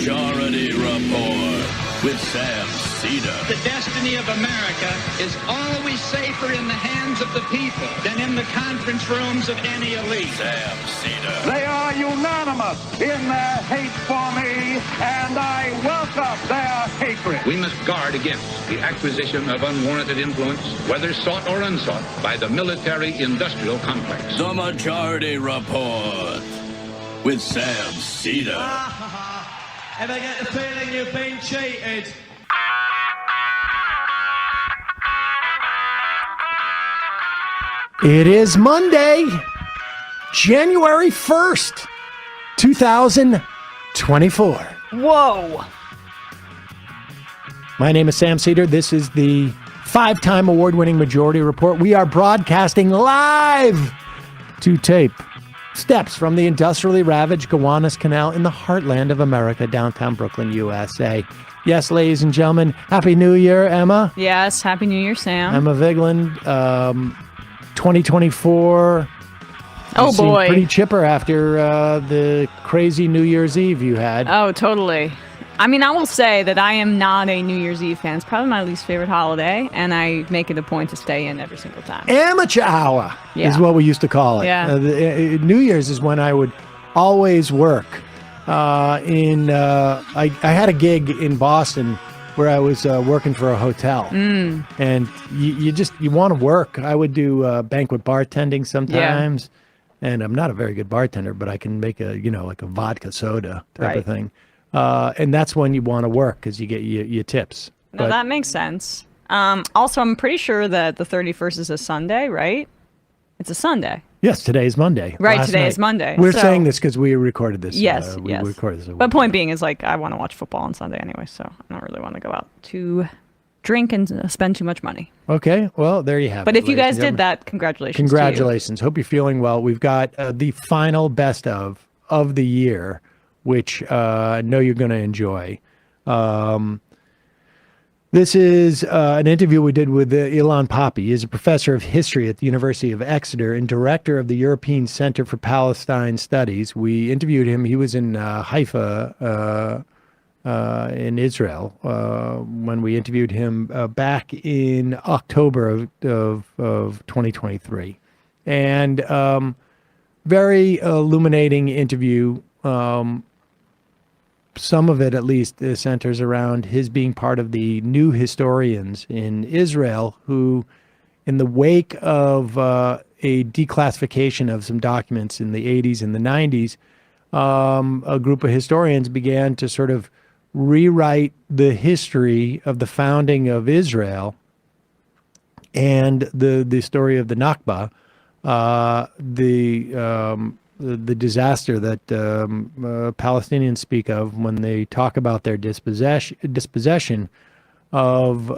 Majority Report with Sam Seder. The destiny of America is always safer in the hands of the people than in the conference rooms of any elite. Sam Seder. They are unanimous in their hate for me, and I welcome their hatred. We must guard against the acquisition of unwarranted influence, whether sought or unsought, by the military-industrial complex. The Majority Report with Sam Seder. If I get the feeling you've been cheated. It is Monday, January 1st, 2024. Whoa. My name is Sam Seder. This is the 5-time award-winning Majority Report. We are broadcasting live to tape steps from the industrially ravaged Gowanus Canal in the heartland of America, downtown Brooklyn, USA. Yes, ladies and gentlemen, Happy New Year, Emma. Yes, Happy New Year, Sam. Emma Vigeland, 2024. Oh, boy. Pretty chipper after the crazy New Year's Eve you had. Oh, totally. I mean, I will say that I am not a New Year's Eve fan. It's probably my least favorite holiday, and I make it a point to stay in every single time. Amateur hour is what we used to call it. Yeah. New Year's is when I would always work. I had a gig in Boston where I was working for a hotel, and you want to work. I would do banquet bartending sometimes, and I'm not a very good bartender, but I can make a vodka soda type of thing. And that's when you want to work because you get your tips. No, that makes sense. Also, I'm pretty sure that the 31st is a Sunday, right? It's a Sunday. Yes, today is Monday. Right, today is Monday. We're saying this because we recorded this. Yes, yes. Recorded this but point being is, like, I want to watch football on Sunday anyway, so I don't really want to go out to drink and spend too much money. Okay, well, there you have it. But if you guys did that, congratulations. Congratulations. Hope you're feeling well. We've got the final best of the year, which I know you're going to enjoy. This is an interview we did with Ilan Pappe. He is a professor of history at the University of Exeter and director of the European Center for Palestine Studies. We interviewed him. He was in Haifa in Israel when we interviewed him back in October of 2023. And very illuminating interview. Some of it, at least, centers around his being part of the new historians in Israel who, in the wake of a declassification of some documents in the 80s and the 90s, a group of historians began to sort of rewrite the history of the founding of Israel and the story of the Nakba, the disaster that Palestinians speak of when they talk about their dispossession of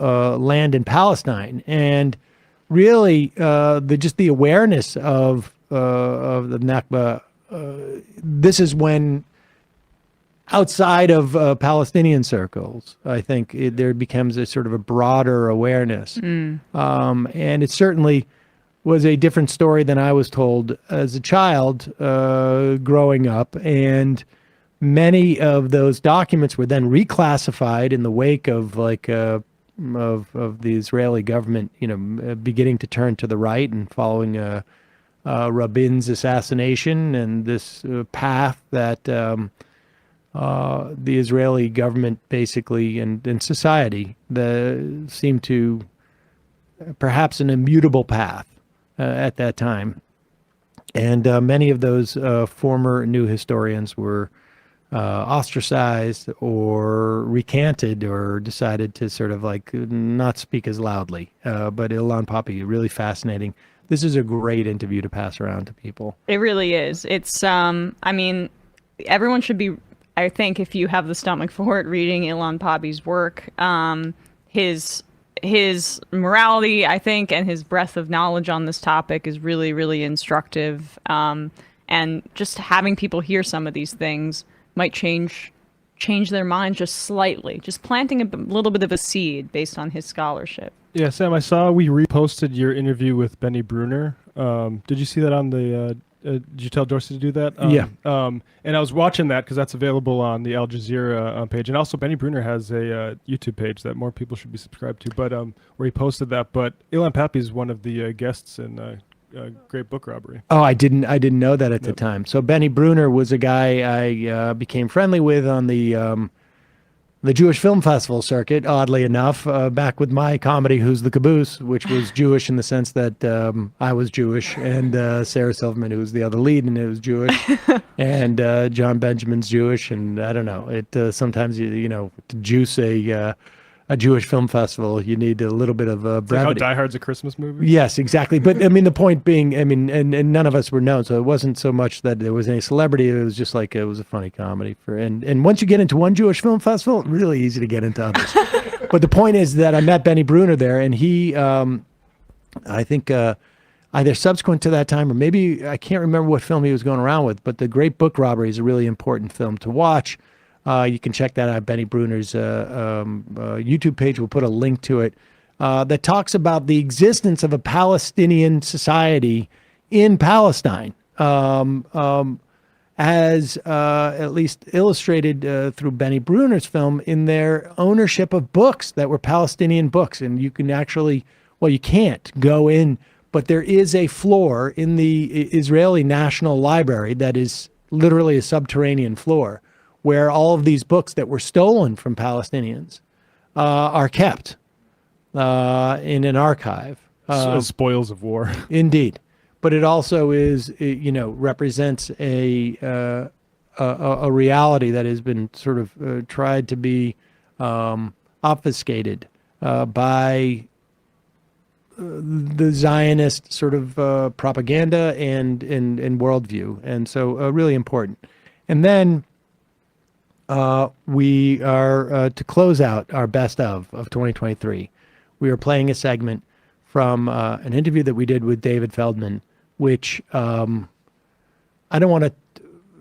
land in Palestine, and really the awareness of the Nakba. This is when, outside of Palestinian circles, I think there becomes a sort of a broader awareness, and it certainly was a different story than I was told as a child growing up. And many of those documents were then reclassified in the wake of of the Israeli government, beginning to turn to the right and following Rabin's assassination and this path that the Israeli government basically and society seemed to perhaps an immutable path at that time. And many of those former new historians were ostracized or recanted or decided to sort of not speak as loudly. But Ilan Pappe, really fascinating. This is a great interview to pass around to people. It really is. It's, I mean, everyone should be, I think, if you have the stomach for it, reading Ilan Pappe's work. His morality, I think, and his breadth of knowledge on this topic is really, really instructive. And just having people hear some of these things might change their mind just slightly, just planting a little bit of a seed based on his scholarship. Yeah, Sam, I saw we reposted your interview with Benny Bruner. Did you see that on the did you tell Dorsey to do that? Yeah. And I was watching that because that's available on the Al Jazeera page, and also Benny Bruner has a YouTube page that more people should be subscribed to. But where he posted that. But Ilan Pappe is one of the guests in Great Book Robbery. Oh, I didn't know that at the time. So Benny Bruner was a guy I became friendly with on the Jewish Film Festival circuit, oddly enough, back with my comedy Who's the Caboose, which was Jewish in the sense that I was Jewish, and Sarah Silverman, who was the other lead, and it was Jewish, and John Benjamin's Jewish, and I don't know. It sometimes to juice a Jewish film festival, you need a little bit of brevity. Like how Die Hard's a Christmas movie? Yes, exactly. But I mean, the point being, and none of us were known, so it wasn't so much that there was any celebrity. It was just like it was a funny comedy and once you get into one Jewish film festival, really easy to get into others. But the point is that I met Benny Bruner there, and he, I think, either subsequent to that time or maybe I can't remember what film he was going around with. But The Great Book Robbery is a really important film to watch. You can check that out. Benny Bruner's YouTube page. We'll put a link to it that talks about the existence of a Palestinian society in Palestine, as at least illustrated through Benny Bruner's film in their ownership of books that were Palestinian books. And you can actually, well, you can't go in, but there is a floor in the Israeli National Library that is literally a subterranean floor, where all of these books that were stolen from Palestinians are kept in an archive. Spoils of war. Indeed. But it also is, represents a reality that has been sort of tried to be obfuscated by the Zionist sort of propaganda and worldview. And so really important. And then we are, to close out our best of 2023, we are playing a segment from an interview that we did with David Feldman, which I don't want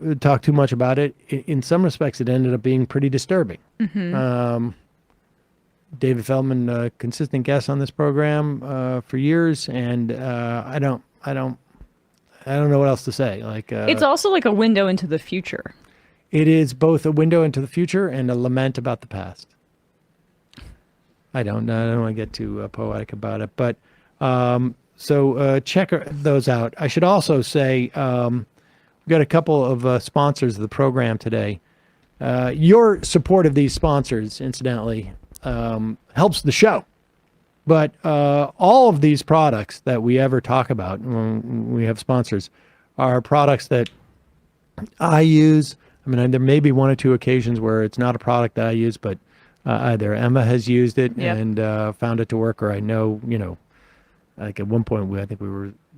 to talk too much about it. In some respects, it ended up being pretty disturbing. Mm-hmm. David Feldman, a consistent guest on this program for years, and I don't know what else to say. Like it's also like a window into the future. It is both a window into the future and a lament about the past. I don't want to get too poetic about it, but so check those out. I should also say we've got a couple of sponsors of the program today. Your support of these sponsors, incidentally, helps the show. But all of these products that we ever talk about when we have sponsors are products that I use. I mean, there may be one or two occasions where it's not a product that I use, but either Emma has used it and found it to work, or I know, like at one point I think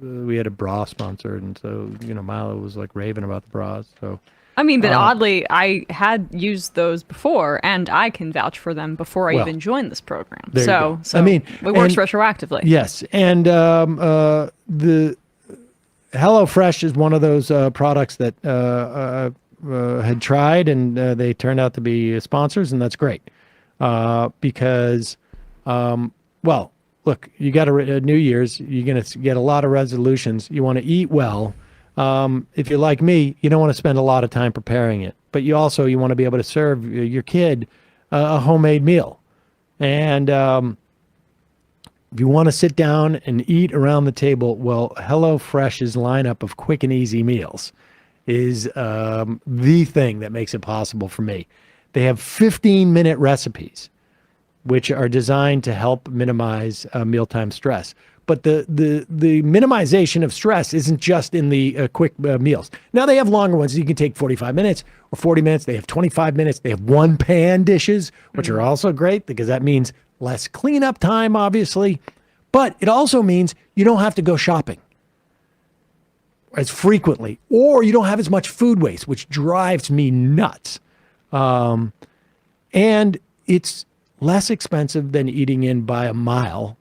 we had a bra sponsor, and so Milo was like raving about the bras. So I mean, but oddly, I had used those before, and I can vouch for them before I even joined this program. So I mean, it works retroactively. Yes, and the HelloFresh is one of those products that had tried, and they turned out to be sponsors, and that's great because, well, look, you got a New Year's, you're going to get a lot of resolutions. You want to eat well. If you're like me, you don't want to spend a lot of time preparing it, but you want to be able to serve your kid a homemade meal. And if you want to sit down and eat around the table, well, HelloFresh's lineup of quick and easy meals is the thing that makes it possible for me. They have 15-minute recipes, which are designed to help minimize mealtime stress. But the minimization of stress isn't just in the quick meals. Now they have longer ones. You can take 45 minutes or 40 minutes. They have 25 minutes. They have one-pan dishes, which are also great because that means less cleanup time, obviously. But it also means you don't have to go shopping as frequently, or you don't have as much food waste, which drives me nuts. And it's less expensive than eating in by a mile.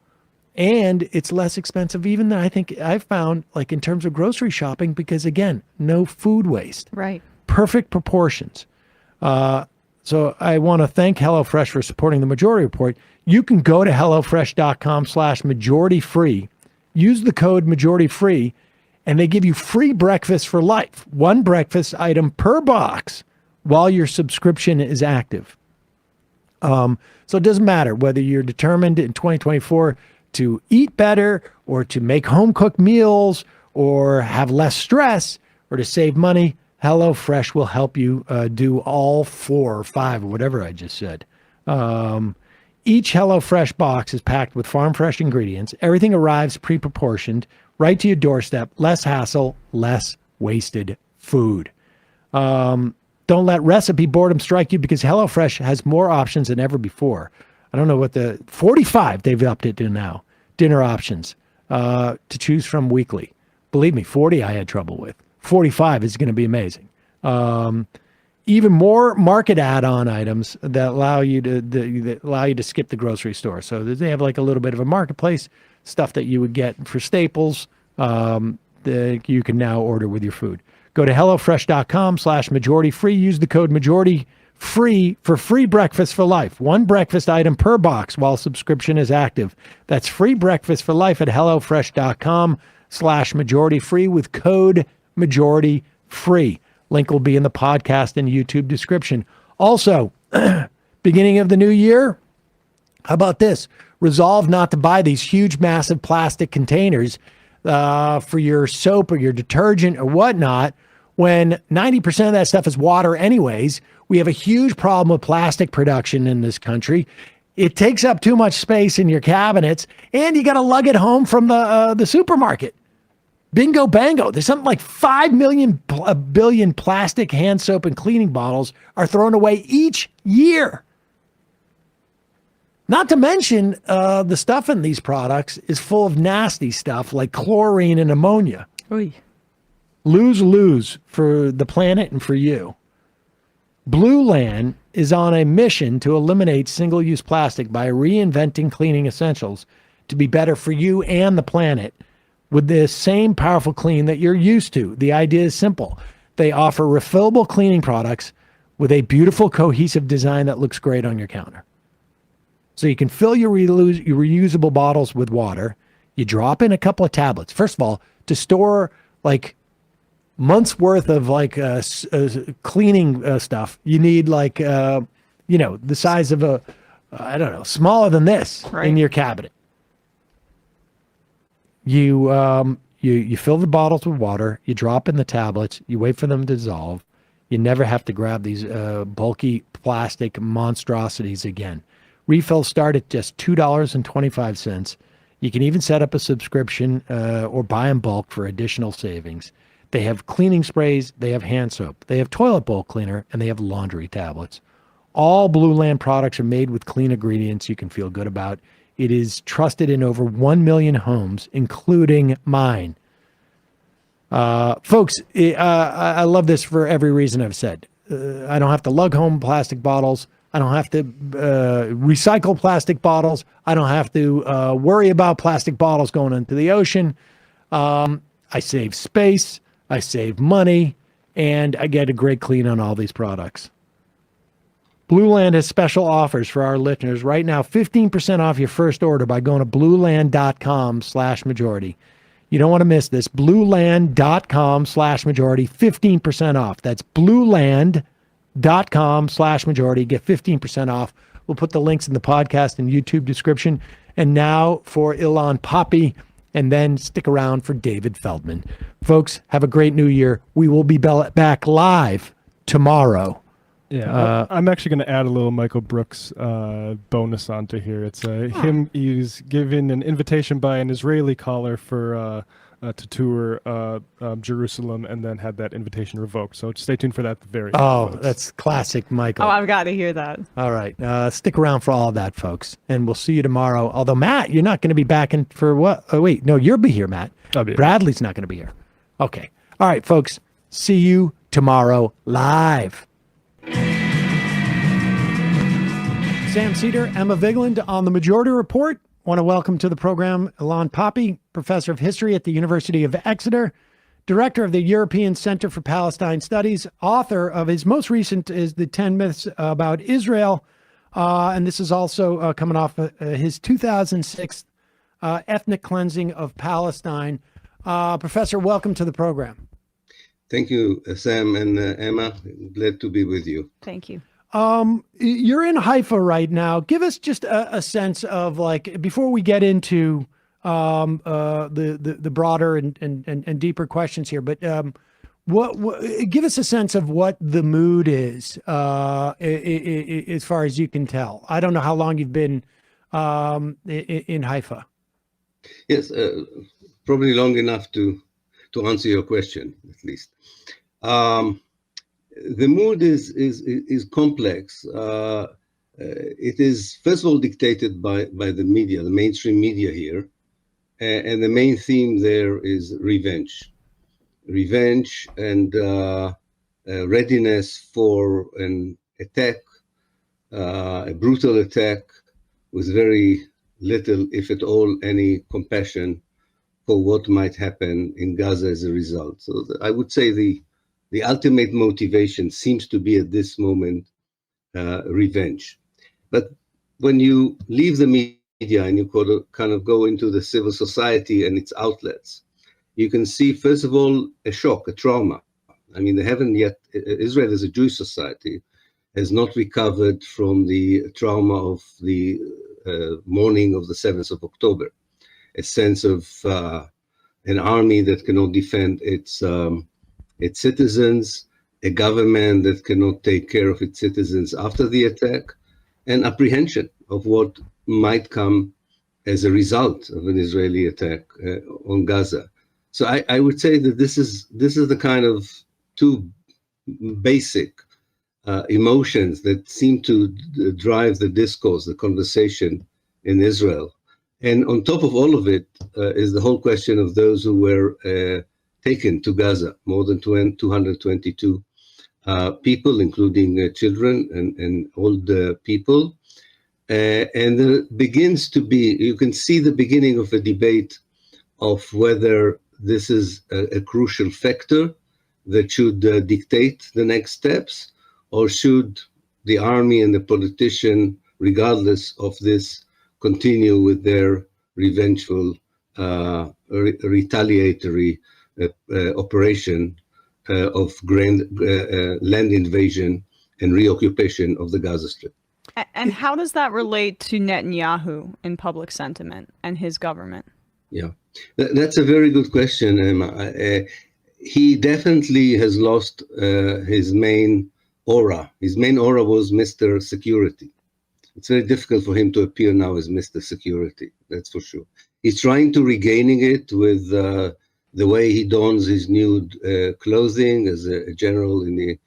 And it's less expensive even than I think I've found, like in terms of grocery shopping, because again, no food waste. Right. Perfect proportions. So I want to thank HelloFresh for supporting the Majority Report. You can go to HelloFresh.com/majorityfree, use the code majorityfree, and they give you free breakfast for life, one breakfast item per box while your subscription is active. So it doesn't matter whether you're determined in 2024 to eat better or to make home-cooked meals or have less stress or to save money. HelloFresh will help you do all 4 or 5 or whatever I just said. Each HelloFresh box is packed with farm-fresh ingredients. Everything arrives pre-proportioned right to your doorstep. Less hassle, less wasted food. Don't let recipe boredom strike you because HelloFresh has more options than ever before. I don't know what 45 they've upped it to now. Dinner options to choose from weekly. Believe me, 40 I had trouble with. 45 is going to be amazing. Even more market add-on items that allow you to skip the grocery store. So they have like a little bit of a marketplace, stuff that you would get for staples that you can now order with your food. Go to HelloFresh.com/majority-free. Use the code majority-free for free breakfast for life. One breakfast item per box while subscription is active. That's free breakfast for life at HelloFresh.com/majority-free with code majority-free. Link will be in the podcast and YouTube description. Also, beginning of the new year, how about this? Resolve not to buy these huge, massive plastic containers for your soap or your detergent or whatnot, when 90% of that stuff is water anyways. We have a huge problem with plastic production in this country. It takes up too much space in your cabinets, and you got to lug it home from the supermarket. Bingo bango. There's something like 5 billion plastic hand soap and cleaning bottles are thrown away each year. Not to mention the stuff in these products is full of nasty stuff like chlorine and ammonia. Oy. Lose-lose for the planet and for you. Blue Land is on a mission to eliminate single-use plastic by reinventing cleaning essentials to be better for you and the planet with the same powerful clean that you're used to. The idea is simple. They offer refillable cleaning products with a beautiful, cohesive design that looks great on your counter. So you can fill your reusable bottles with water. You drop in a couple of tablets. First of all, to store like months worth of like cleaning stuff, you need like, the size of smaller than this in your cabinet. You fill the bottles with water, you drop in the tablets, you wait for them to dissolve. You never have to grab these bulky plastic monstrosities again. Refills start at just $2.25. You can even set up a subscription or buy in bulk for additional savings. They have cleaning sprays, they have hand soap, they have toilet bowl cleaner, and they have laundry tablets. All Blue Land products are made with clean ingredients you can feel good about. It is trusted in over 1 million homes, including mine. Folks, I love this for every reason I've said. I don't have to lug home plastic bottles. I don't have to recycle plastic bottles. I don't have to worry about plastic bottles going into the ocean. I save space. I save money. And I get a great clean on all these products. Blue Land has special offers for our listeners right now. 15% off your first order by going to blueland.com/majority. You don't want to miss this. blueland.com/majority, 15% off. That's blueland.com/majority. Get 15% off. We'll put the links in the podcast and YouTube description. And now for Ilan Pappe, and then stick around for David Feldman. Folks, have a great new year. We will be back live tomorrow. Yeah, I'm actually going to add a little Michael Brooks bonus onto here. It's him. He's given an invitation by an Israeli caller for to tour Jerusalem, and then had that invitation revoked. So stay tuned for that. That's classic, Michael. Oh, I've got to hear that. All right, stick around for all of that, folks, and we'll see you tomorrow. Although Matt, you're not going to be back in for what? Oh wait, no, you'll be here, Matt. I'll be here. Bradley's not going to be here. Okay. All right, folks. See you tomorrow live. Sam Seder, Emma Vigeland on the Majority Report. Want to welcome to the program Ilan Pappe, professor of history at the University of Exeter, director of the European Center for Palestine Studies, author of his most recent is The 10 Myths About Israel. And this is also coming off his 2006 Ethnic Cleansing of Palestine. Professor, welcome to the program. Thank you, Sam and Emma. Glad to be with you. Thank you. You're in Haifa right now. Give us just a sense of, like, before we get into the broader and deeper questions here, but what give us a sense of what the mood is as far as you can tell. I don't know how long you've been in Haifa. Yes, probably long enough to answer your question, at least. The mood is complex. It is, first of all, dictated by the media, the mainstream media here. And the main theme there is revenge. Revenge and readiness for an attack, a brutal attack with very little, if at all, any compassion for what might happen in Gaza as a result. So I would say the ultimate motivation seems to be at this moment revenge. But when you leave the media and you kind of go into the civil society and its outlets, you can see, first of all, a shock, a trauma. I mean, they haven't yet, Israel as a Jewish society has not recovered from the trauma of the morning of the 7th of October. A sense of an army that cannot defend its citizens, a government that cannot take care of its citizens after the attack, and apprehension of what might come as a result of an Israeli attack on Gaza. So I would say that this is the kind of two basic emotions that seem to drive the discourse, the conversation in Israel. And on top of all of it is the whole question of those who were taken to Gaza, more than 222 people, including children and old people. And there begins to be, you can see the beginning of a debate of whether this is a crucial factor that should dictate the next steps, or should the army and the politician, regardless of this, continue with their revengeful, retaliatory operation of grand land invasion and reoccupation of the Gaza Strip. And how does that relate to Netanyahu in public sentiment and his government? Yeah, that's a very good question, Emma. He definitely has lost his main aura. His main aura was Mr. Security. It's very difficult for him to appear now as Mr. Security, that's for sure. He's trying to regaining it with the way he dons his new clothing as a general in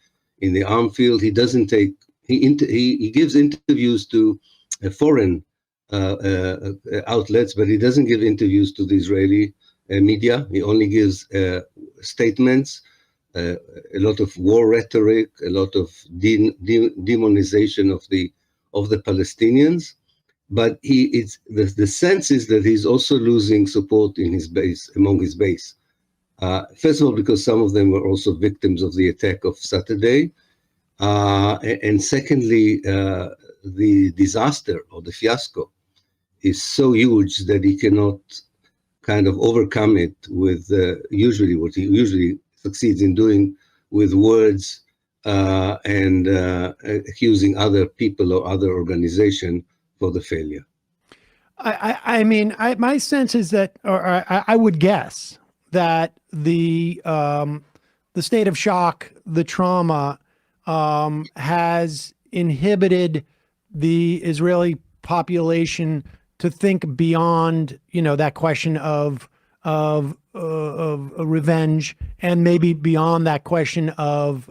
the arm field. He doesn't take, he gives interviews to foreign outlets, but he doesn't give interviews to the Israeli media. He only gives statements, a lot of war rhetoric, a lot of demonization of the Palestinians. But the sense is that he's also losing support in his base, among his base. First of all, because some of them were also victims of the attack of Saturday. And secondly, the disaster or the fiasco is so huge that he cannot kind of overcome it with usually what he usually succeeds in doing with words and accusing other people or other organization for the failure. I mean, my sense is that, or I would guess that the state of shock, the trauma, has inhibited the Israeli population to think beyond, that question of revenge, and maybe beyond that question of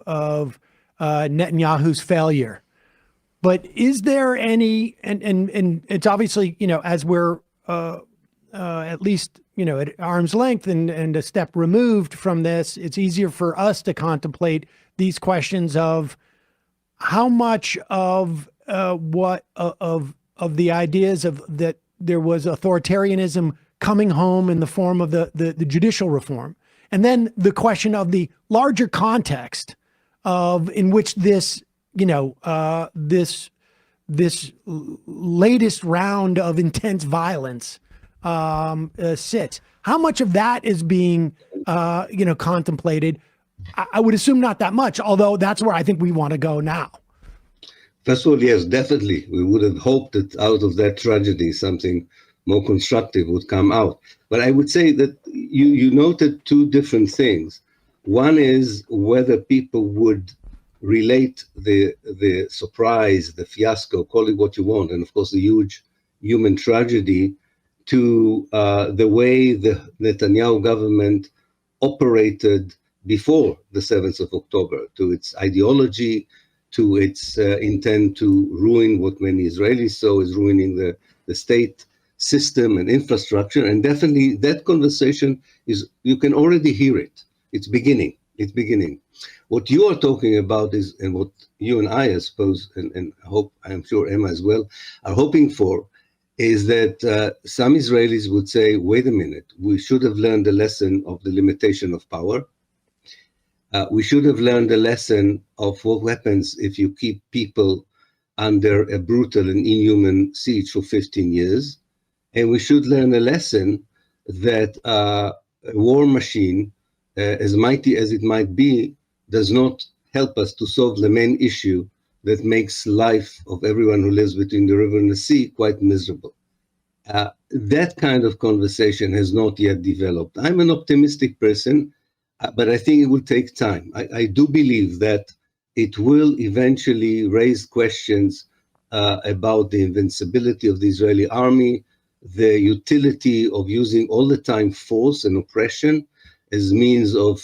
Netanyahu's failure. But is there any, and it's obviously, as we're at least, at arm's length and a step removed from this, it's easier for us to contemplate these questions of how much of the ideas of that there was authoritarianism coming home in the form of the judicial reform, and then the question of the larger context of in which this this latest round of intense violence sits. How much of that is being, contemplated? I would assume not that much, although that's where I think we want to go now. First of all, yes, definitely. We would have hoped that out of that tragedy, something more constructive would come out. But I would say that you noted two different things. One is whether people would relate the surprise, the fiasco, call it what you want, and of course the huge human tragedy, to the way the Netanyahu government operated before the 7th of October, to its ideology, to its intent to ruin what many Israelis saw as ruining the state system and infrastructure. And definitely that conversation is, you can already hear it. It's beginning. It's beginning. What you are talking about is, and what you and I suppose, and hope, I'm sure Emma as well, are hoping for, is that some Israelis would say, wait a minute, we should have learned the lesson of the limitation of power. We should have learned a lesson of what happens if you keep people under a brutal and inhuman siege for 15 years. And we should learn a lesson that a war machine, as mighty as it might be, does not help us to solve the main issue that makes life of everyone who lives between the river and the sea quite miserable. That kind of conversation has not yet developed. I'm an optimistic person, but I think it will take time. I do believe that it will eventually raise questions about the invincibility of the Israeli army, the utility of using all the time force and oppression as means of,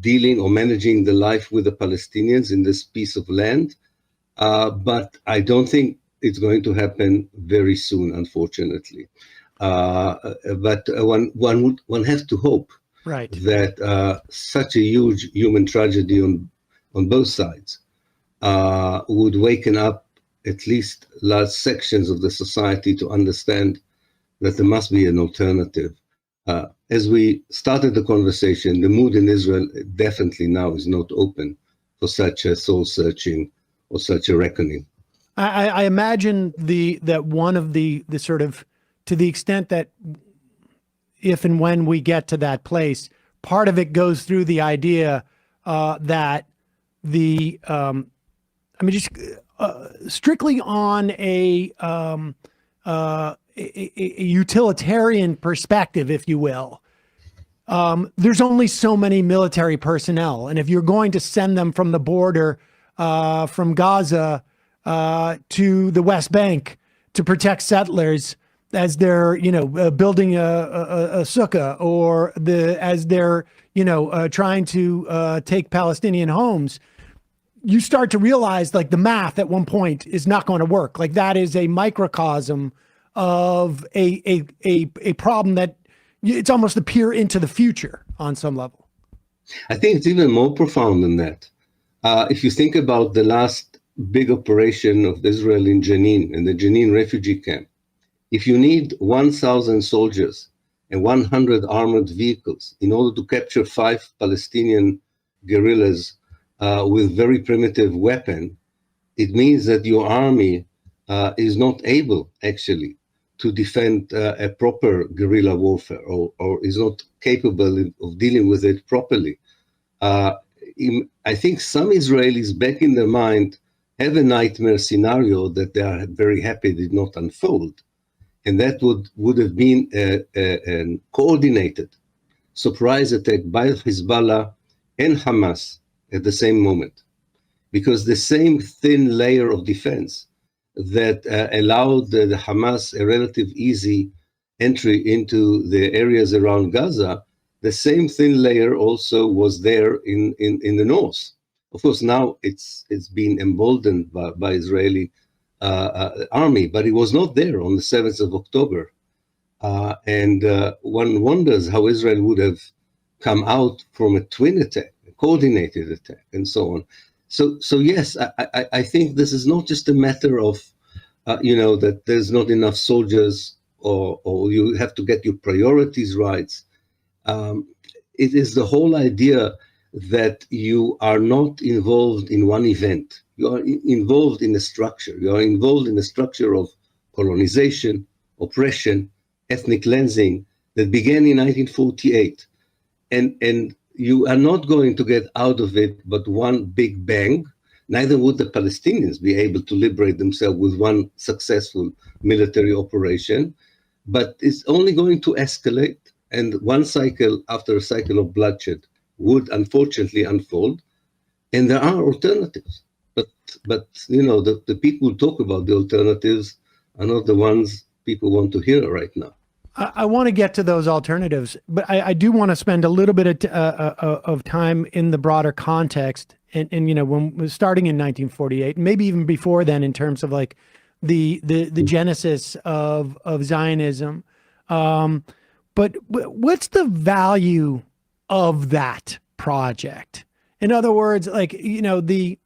dealing or managing the life with the Palestinians in this piece of land. But I don't think it's going to happen very soon, unfortunately. But one has to hope, right, that such a huge human tragedy on both sides would waken up at least large sections of the society to understand that there must be an alternative. As we started the conversation, the mood in Israel definitely now is not open for such a soul-searching or such a reckoning. I imagine that one of the sort of, to the extent that if and when we get to that place, part of it goes through the idea that the, strictly on a utilitarian perspective, if you will, there's only so many military personnel. And if you're going to send them from the border from Gaza to the West Bank to protect settlers as they're, building a sukkah, or as they're, trying to take Palestinian homes, you start to realize, like, the math at one point is not going to work. Like, that is a microcosm of a problem that it's almost a peer into the future on some level. I think it's even more profound than that. If you think about the last big operation of Israel in Jenin, in the Jenin refugee camp, if you need 1,000 soldiers and 100 armored vehicles in order to capture 5 Palestinian guerrillas with very primitive weapon, it means that your army is not able actually to defend a proper guerrilla warfare, or is not capable of dealing with it properly. I think some Israelis back in their mind have a nightmare scenario that they are very happy did not unfold. And that would have been a coordinated surprise attack by Hezbollah and Hamas at the same moment. Because the same thin layer of defense that allowed the Hamas a relative easy entry into the areas around Gaza, the same thin layer also was there in the north. Of course, now it's been emboldened by Israeli army, but it was not there on the 7th of October. And one wonders how Israel would have come out from a twin attack, a coordinated attack, and so on. So yes, I think this is not just a matter of, that there's not enough soldiers, or you have to get your priorities right. It is the whole idea that you are not involved in one event. You are involved in a structure. You are involved in a structure of colonization, oppression, ethnic cleansing that began in 1948. And you are not going to get out of it but one big bang. Neither would the Palestinians be able to liberate themselves with one successful military operation, but it's only going to escalate, and one cycle after a cycle of bloodshed would unfortunately unfold, and there are alternatives. But you know, the people who talk about the alternatives are not the ones people want to hear right now. I want to get to those alternatives, but I do want to spend a little bit of time in the broader context. And you know, when starting in 1948, maybe even before then, in terms of like the genesis of Zionism. But what's the value of that project? In other words, like, you know, this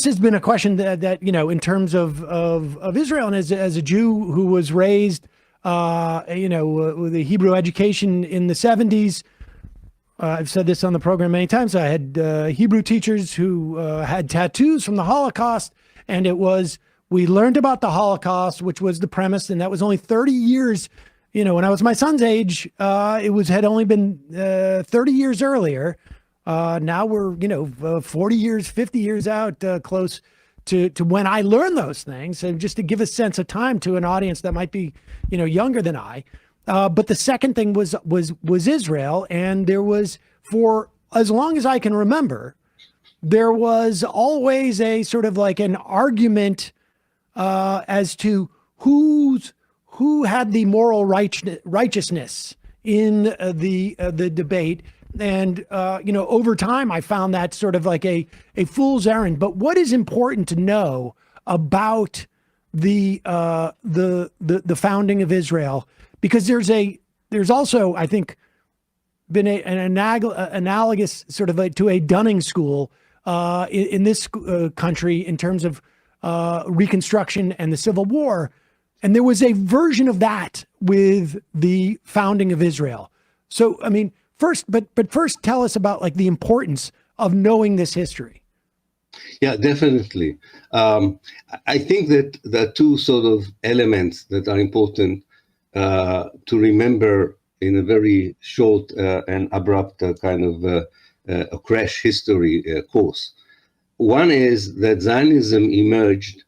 has been a question that you know, in terms of Israel, and as a Jew who was raised, you know, with a Hebrew education in the 70s. I've said this on the program many times. I had Hebrew teachers who had tattoos from the Holocaust, and we learned about the Holocaust, which was the premise, and that was only 30 years. You know, when I was my son's age, had only been 30 years earlier. Now we're, you know, 40 years, 50 years out, close to when I learned those things, and just to give a sense of time to an audience that might be, you know, younger than I. But the second thing was Israel, and there was, for as long as I can remember, there was always a sort of like an argument as to who had the moral righteousness in the debate. And you know, over time, I found that sort of like a fool's errand. But what is important to know about the founding of Israel? Because there's also, I think, been an analogous sort of to a Dunning school in this country in terms of Reconstruction and the Civil War. And there was a version of that with the founding of Israel. So, I mean, first tell us about like the importance of knowing this history. Yeah, definitely. I think that there are two sort of elements that are important to remember in a very short and abrupt kind of a crash history course. One is that Zionism emerged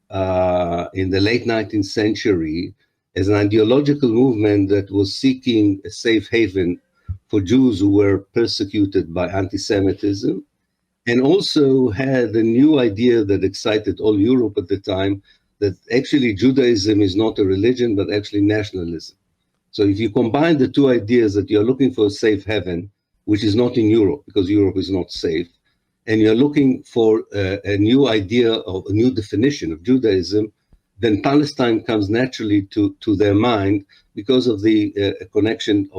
in the late 19th century as an ideological movement that was seeking a safe haven for Jews who were persecuted by anti-Semitism, and also had a new idea that excited all Europe at the time, that actually Judaism is not a religion, but actually nationalism. So if you combine the two ideas, that you're looking for a safe haven, which is not in Europe, because Europe is not safe, and you're looking for a new idea of a new definition of Judaism, then Palestine comes naturally to their mind because of the connection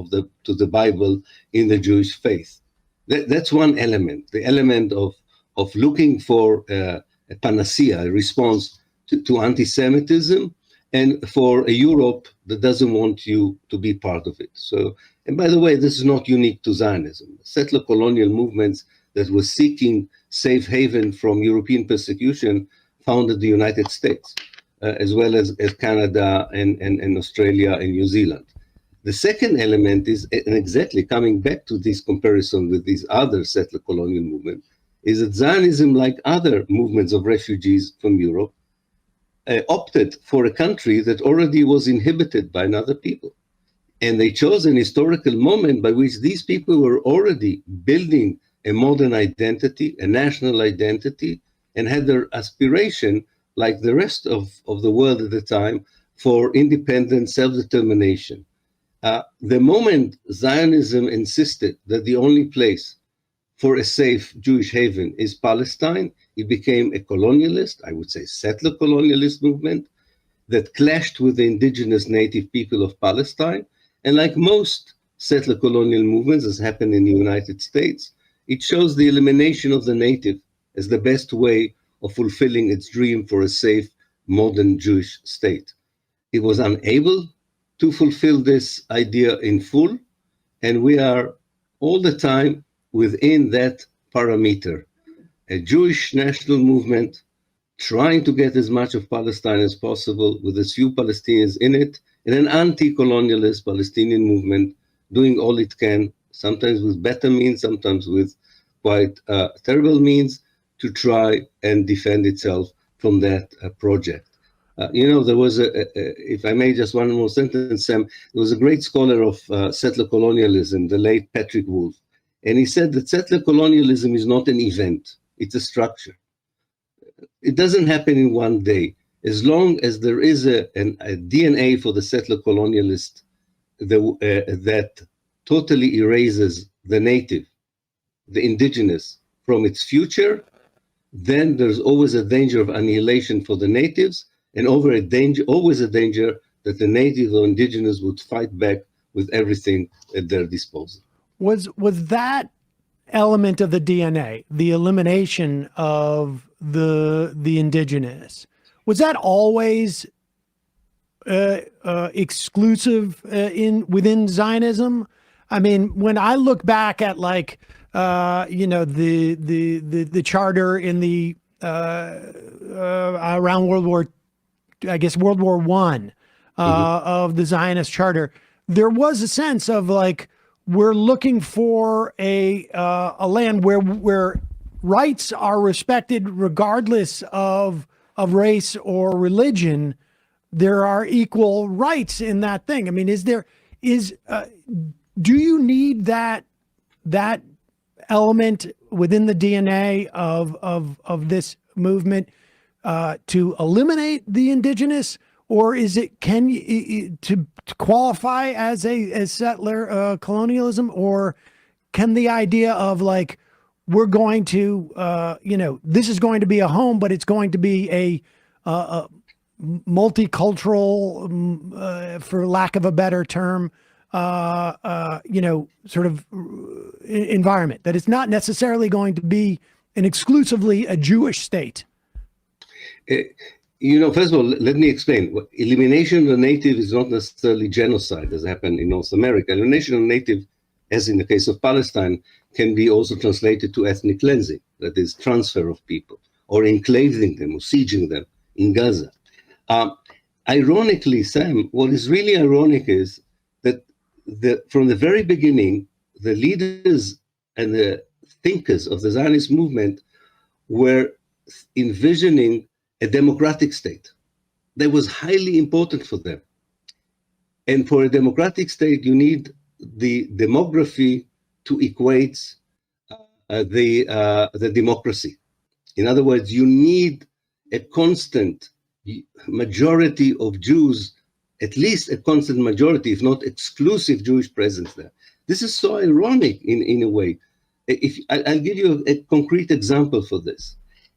to the Bible in the Jewish faith. That's one element, the element of looking for a panacea, a response to anti-Semitism, and for a Europe that doesn't want you to be part of it. So, and by the way, this is not unique to Zionism. Settler colonial movements that were seeking safe haven from European persecution founded the United States, as well as Canada and Australia and New Zealand. The second element is, and exactly coming back to this comparison with these other settler colonial movements, is that Zionism, like other movements of refugees from Europe, opted for a country that already was inhabited by another people. And they chose an historical moment by which these people were already building a modern identity, a national identity, and had their aspiration, like the rest of the world at the time, for independent self-determination. The moment Zionism insisted that the only place for a safe Jewish haven is Palestine, it became a colonialist, I would say settler colonialist movement that clashed with the indigenous native people of Palestine. And like most settler colonial movements, as happened in the United States, it shows the elimination of the native as the best way of fulfilling its dream for a safe, modern Jewish state. It was unable to fulfill this idea in full, and we are all the time within that parameter. A Jewish national movement trying to get as much of Palestine as possible with as few Palestinians in it, and an anti-colonialist Palestinian movement doing all it can, sometimes with better means, sometimes with quite terrible means, to try and defend itself from that project. There was if I may just one more sentence, Sam, there was a great scholar of settler colonialism, the late Patrick Wolf, and he said that settler colonialism is not an event, it's a structure. It doesn't happen in one day. As long as there is a DNA for the settler colonialist that totally erases the native, the indigenous, from its future, then there's always a danger of annihilation for the natives, and always a danger that the native or indigenous would fight back with everything at their disposal. Was that element of the DNA, the elimination of the indigenous, was that always exclusive within Zionism? I mean, when I look back at the charter in the around World War I of the Zionist charter, there was a sense of we're looking for a land where rights are respected regardless of race or religion. There are equal rights in that thing. I mean, do you need that element within the DNA of this movement to eliminate the indigenous, or is it to qualify as settler colonialism, or can the idea of we're going to this is going to be a home, but it's going to be a multicultural, for lack of a better term, sort of environment, that it's not necessarily going to be an exclusively a Jewish state? First of all, let me explain. Elimination of the native is not necessarily genocide, as happened in North America. Elimination of the native, as in the case of Palestine, can be also translated to ethnic cleansing, that is, transfer of people, or enclaving them, or sieging them in Gaza. Ironically, Sam, what is really ironic is that from the very beginning, the leaders and the thinkers of the Zionist movement were envisioning a democratic state. That was highly important for them. And for a democratic state, you need the demography to equate the democracy. In other words, you need a constant majority of Jews, at least a constant majority, if not exclusive Jewish presence there. This is so ironic in a way. I'll give you a concrete example for this.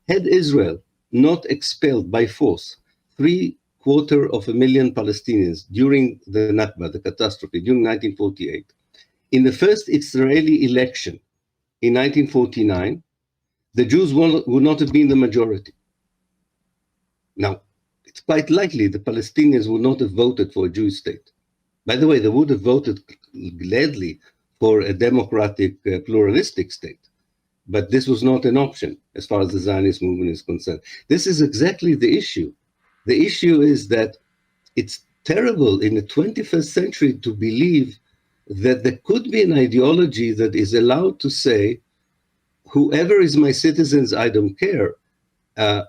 Had Israel not expelled by force 750,000 Palestinians during the Nakba, the catastrophe, during 1948, in the first Israeli election in 1949, the Jews would not have been the majority. Now, it's quite likely the Palestinians would not have voted for a Jewish state. By the way, they would have voted gladly for a democratic, pluralistic state. But this was not an option as far as the Zionist movement is concerned. This is exactly the issue. The issue is that it's terrible in the 21st century to believe that there could be an ideology that is allowed to say, whoever is my citizens, I don't care,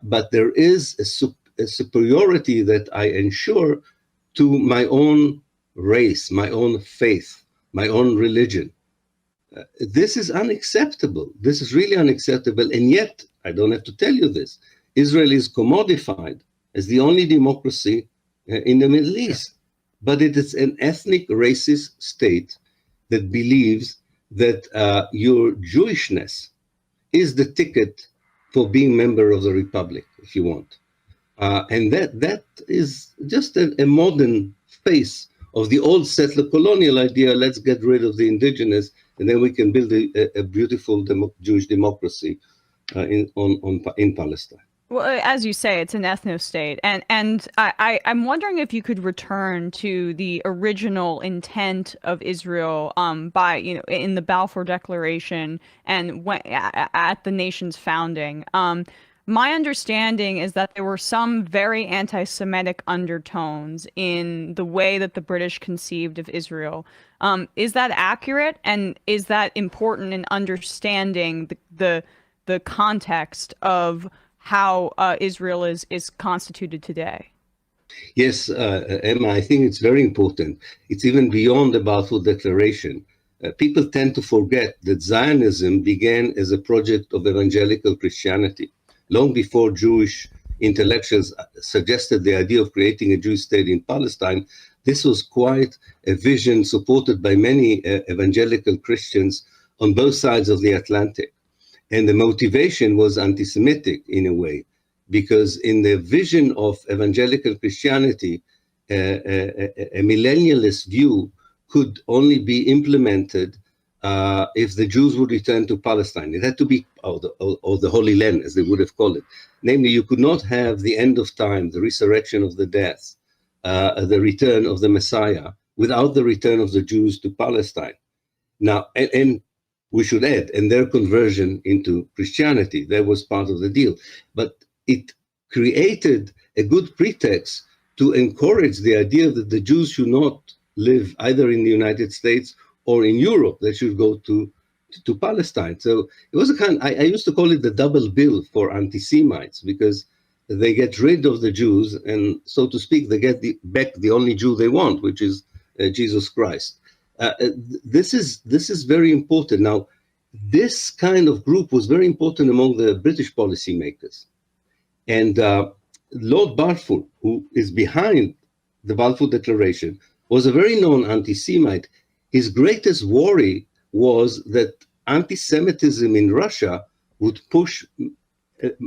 but there is a superiority that I ensure to my own race, my own faith, my own religion. This is unacceptable. This is really unacceptable. And yet, I don't have to tell you this, Israel is commodified as the only democracy in the Middle East. But it is an ethnic racist state that believes that your Jewishness is the ticket for being member of the Republic, if you want. And that is just a modern face of the old settler colonial idea. Let's get rid of the indigenous, and then we can build a beautiful Jewish democracy in Palestine. Well, as you say, it's an ethno-state, and I'm wondering if you could return to the original intent of Israel by in the Balfour Declaration and at the nation's founding. my understanding is that there were some very anti-Semitic undertones in the way that the British conceived of Israel. Is that accurate, and is that important in understanding the context of how Israel is constituted today? Yes, Emma, I think it's very important. It's even beyond the Balfour Declaration. People tend to forget that Zionism began as a project of evangelical Christianity. Long before Jewish intellectuals suggested the idea of creating a Jewish state in Palestine, this was quite a vision supported by many evangelical Christians on both sides of the Atlantic. And the motivation was anti-Semitic in a way, because in the vision of evangelical Christianity, a millennialist view could only be implemented if the Jews would return to Palestine. It had to be, or the Holy Land, as they would have called it. Namely, you could not have the end of time, the resurrection of the dead, the return of the Messiah, without the return of the Jews to Palestine. Now, and we should add, and their conversion into Christianity, that was part of the deal. But it created a good pretext to encourage the idea that the Jews should not live either in the United States or in Europe. They should go to Palestine. So it was a kind, I used to call it the double bill for anti-Semites, because they get rid of the Jews, and so to speak, they get back the only Jew they want, which is Jesus Christ. This is very important. Now, this kind of group was very important among the British policymakers. And Lord Balfour, who is behind the Balfour Declaration, was a very known anti-Semite. His greatest worry was that anti-Semitism in Russia would push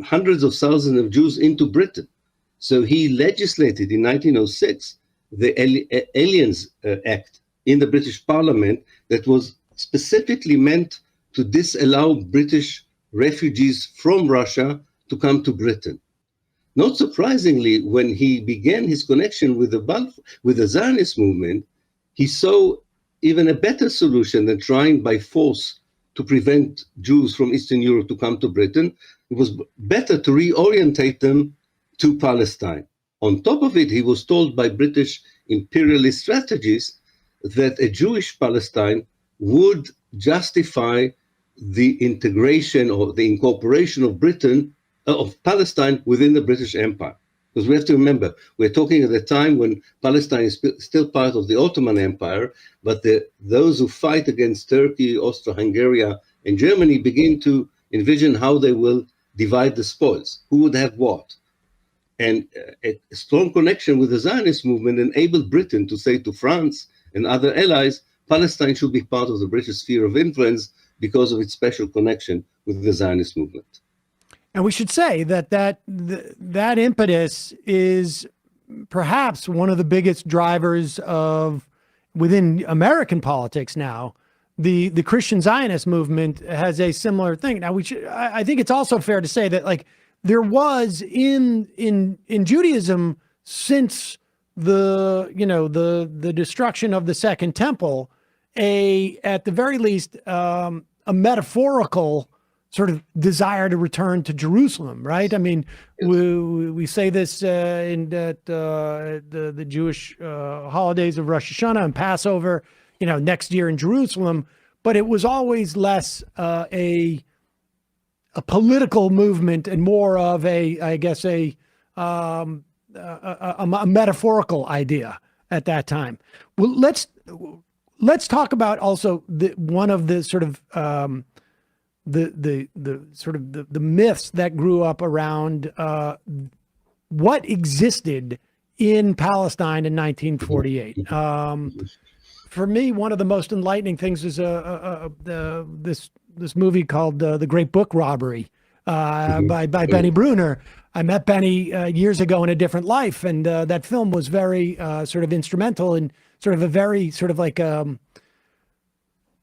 hundreds of thousands of Jews into Britain. So he legislated in 1906 the Aliens Act in the British Parliament that was specifically meant to disallow British refugees from Russia to come to Britain. Not surprisingly, when he began his connection with the Zionist movement, he saw even a better solution than trying by force to prevent Jews from Eastern Europe to come to Britain. It was better to reorientate them to Palestine. On top of it, he was told by British imperialist strategists that a Jewish Palestine would justify the integration or the incorporation of Palestine within the British Empire. Because we have to remember, we're talking at a time when Palestine is still part of the Ottoman Empire, but those who fight against Turkey, Austro-Hungary, and Germany begin to envision how they will divide the spoils, who would have what. And a strong connection with the Zionist movement enabled Britain to say to France and other allies, Palestine should be part of the British sphere of influence because of its special connection with the Zionist movement. And we should say that impetus is perhaps one of the biggest drivers of within American politics now. The Christian Zionist movement has a similar thing. Now I think it's also fair to say that like there was in Judaism since the destruction of the Second Temple, at the very least a metaphorical sort of desire to return to Jerusalem, right? I mean, we say this in the Jewish holidays of Rosh Hashanah and Passover, next year in Jerusalem, but it was always less a political movement and more of a metaphorical idea at that time. Well, let's talk about also one of the sort of the myths that grew up around what existed in Palestine in 1948. For me, one of the most enlightening things is this movie called The Great Book Robbery by Benny Bruner. I met Benny years ago in a different life, and that film was very sort of instrumental in sort of a very sort of like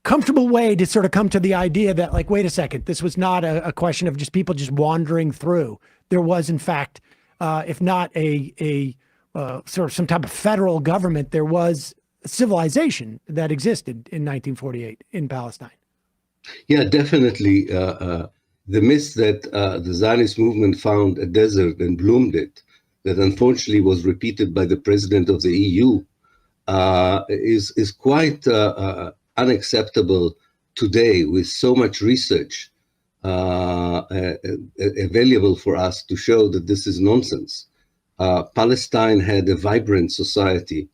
comfortable way to sort of come to the idea that, like, wait a second, this was not a question of just people just wandering through. There was, in fact, if not a sort of some type of federal government, there was a civilization that existed in 1948 in Palestine. Yeah, definitely. the myth that the Zionist movement found a desert and bloomed it, that unfortunately was repeated by the president of the EU, is quite unacceptable today, with so much research available for us to show that this is nonsense. Palestine had a vibrant society,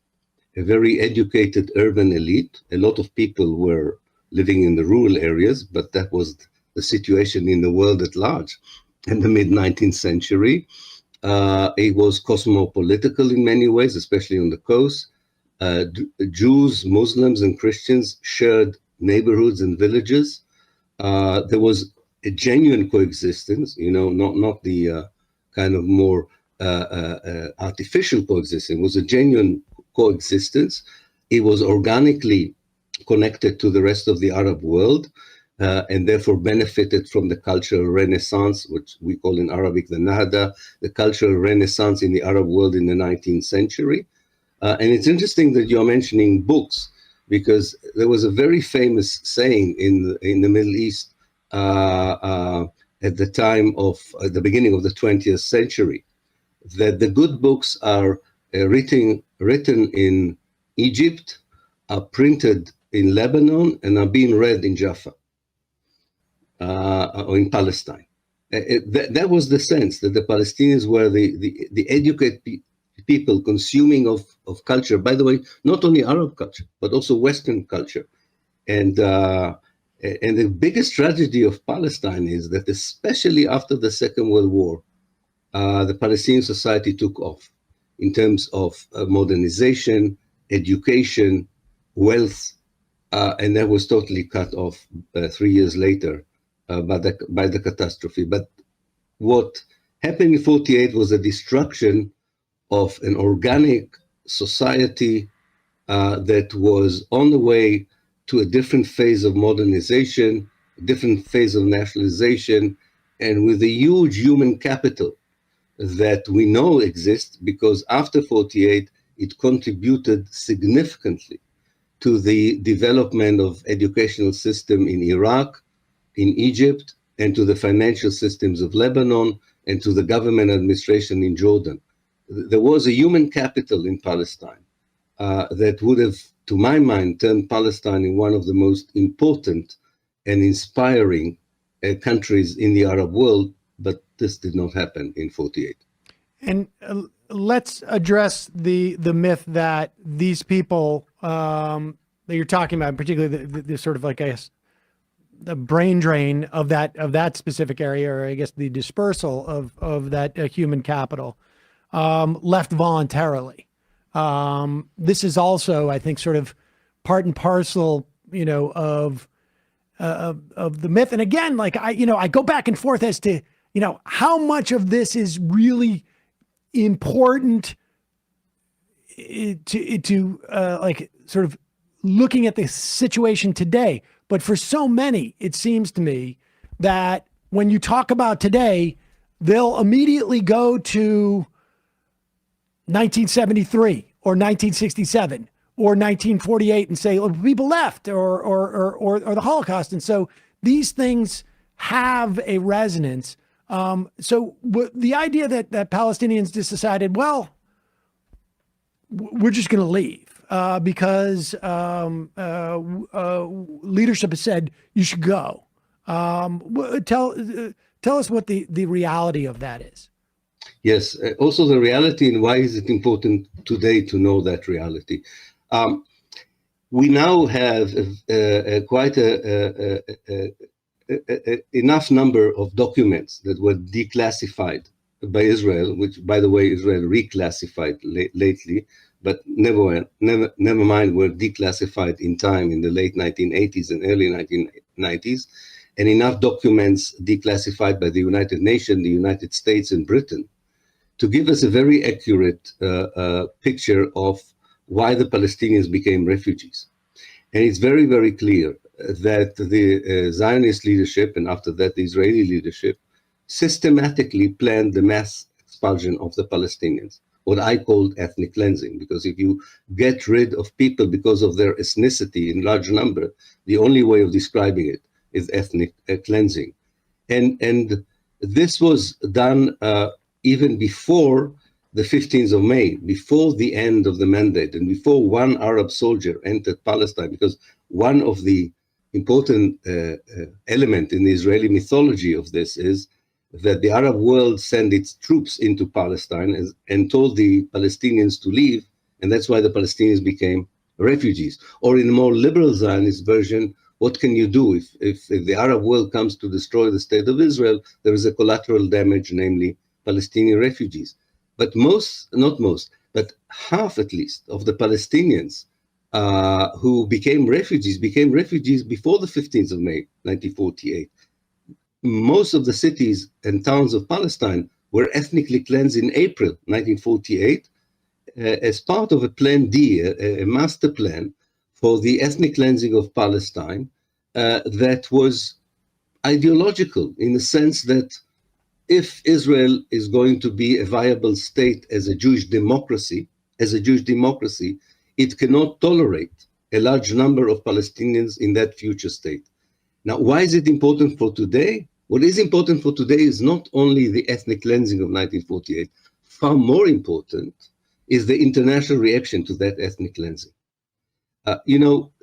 a very educated urban elite. A lot of people were living in the rural areas, but that was the situation in the world at large in the mid-19th century. It was cosmopolitical in many ways, especially on the coast. Jews, Muslims, and Christians shared neighborhoods and villages. There was a genuine coexistence, not the kind of more artificial coexistence. It was a genuine coexistence. It was organically connected to the rest of the Arab world, and therefore benefited from the cultural renaissance, which we call in Arabic the Nahda, the cultural renaissance in the Arab world in the 19th century. And it's interesting that you're mentioning books, because there was a very famous saying in the Middle East at the time of the beginning of the 20th century, that the good books are written in Egypt, are printed in Lebanon, and are being read in Jaffa or in Palestine. That was the sense, that the Palestinians were the educated people consuming of culture, by the way, not only Arab culture, but also Western culture. And the biggest tragedy of Palestine is that, especially after the Second World War, the Palestinian society took off in terms of modernization, education, wealth, and that was totally cut off 3 years later by the catastrophe. But what happened in 1948 was a destruction of an organic society that was on the way to a different phase of modernization, a different phase of nationalization, and with a huge human capital that we know exists, because after 1948, it contributed significantly to the development of educational system in Iraq, in Egypt, and to the financial systems of Lebanon, and to the government administration in Jordan. There was a human capital in Palestine that would have, to my mind, turned Palestine in one of the most important and inspiring countries in the Arab world, but this did not happen in 1948. And let's address the myth that these people that you're talking about, particularly the sort of, like, I guess, the brain drain of that specific area, or I guess the dispersal of that human capital, left voluntarily. This is also, I think, sort of part and parcel, of the myth. And again, like I go back and forth as to, how much of this is really important to like sort of looking at the situation today. But for so many, it seems to me that when you talk about today, they'll immediately go to 1973 or 1967 or 1948 and say, well, people left or the Holocaust. And so these things have a resonance. So the idea that Palestinians just decided, well, we're just going to leave because leadership has said you should go. Tell us what the reality of that is. Yes, also the reality, and why is it important today to know that reality? We now have quite enough number of documents that were declassified by Israel, which, by the way, Israel reclassified lately, but never mind, were declassified in time in the late 1980s and early 1990s, and enough documents declassified by the United Nations, the United States, and Britain, to give us a very accurate picture of why the Palestinians became refugees. And it's very, very clear that the Zionist leadership, and after that the Israeli leadership, systematically planned the mass expulsion of the Palestinians, what I called ethnic cleansing, because if you get rid of people because of their ethnicity in large number, the only way of describing it is ethnic cleansing. And this was done even before the 15th of May, before the end of the mandate, and before one Arab soldier entered Palestine, because one of the important element in the Israeli mythology of this is that the Arab world sent its troops into Palestine and told the Palestinians to leave, and that's why the Palestinians became refugees. Or in a more liberal Zionist version, what can you do if the Arab world comes to destroy the state of Israel? There is a collateral damage, namely Palestinian refugees. But not most, but half at least of the Palestinians who became refugees before the 15th of May, 1948. Most of the cities and towns of Palestine were ethnically cleansed in April 1948 as part of a Plan D, a master plan for the ethnic cleansing of Palestine that was ideological in the sense that if Israel is going to be a viable state as a Jewish democracy, it cannot tolerate a large number of Palestinians in that future state. Now, why is it important for today? What is important for today is not only the ethnic cleansing of 1948, far more important is the international reaction to that ethnic cleansing.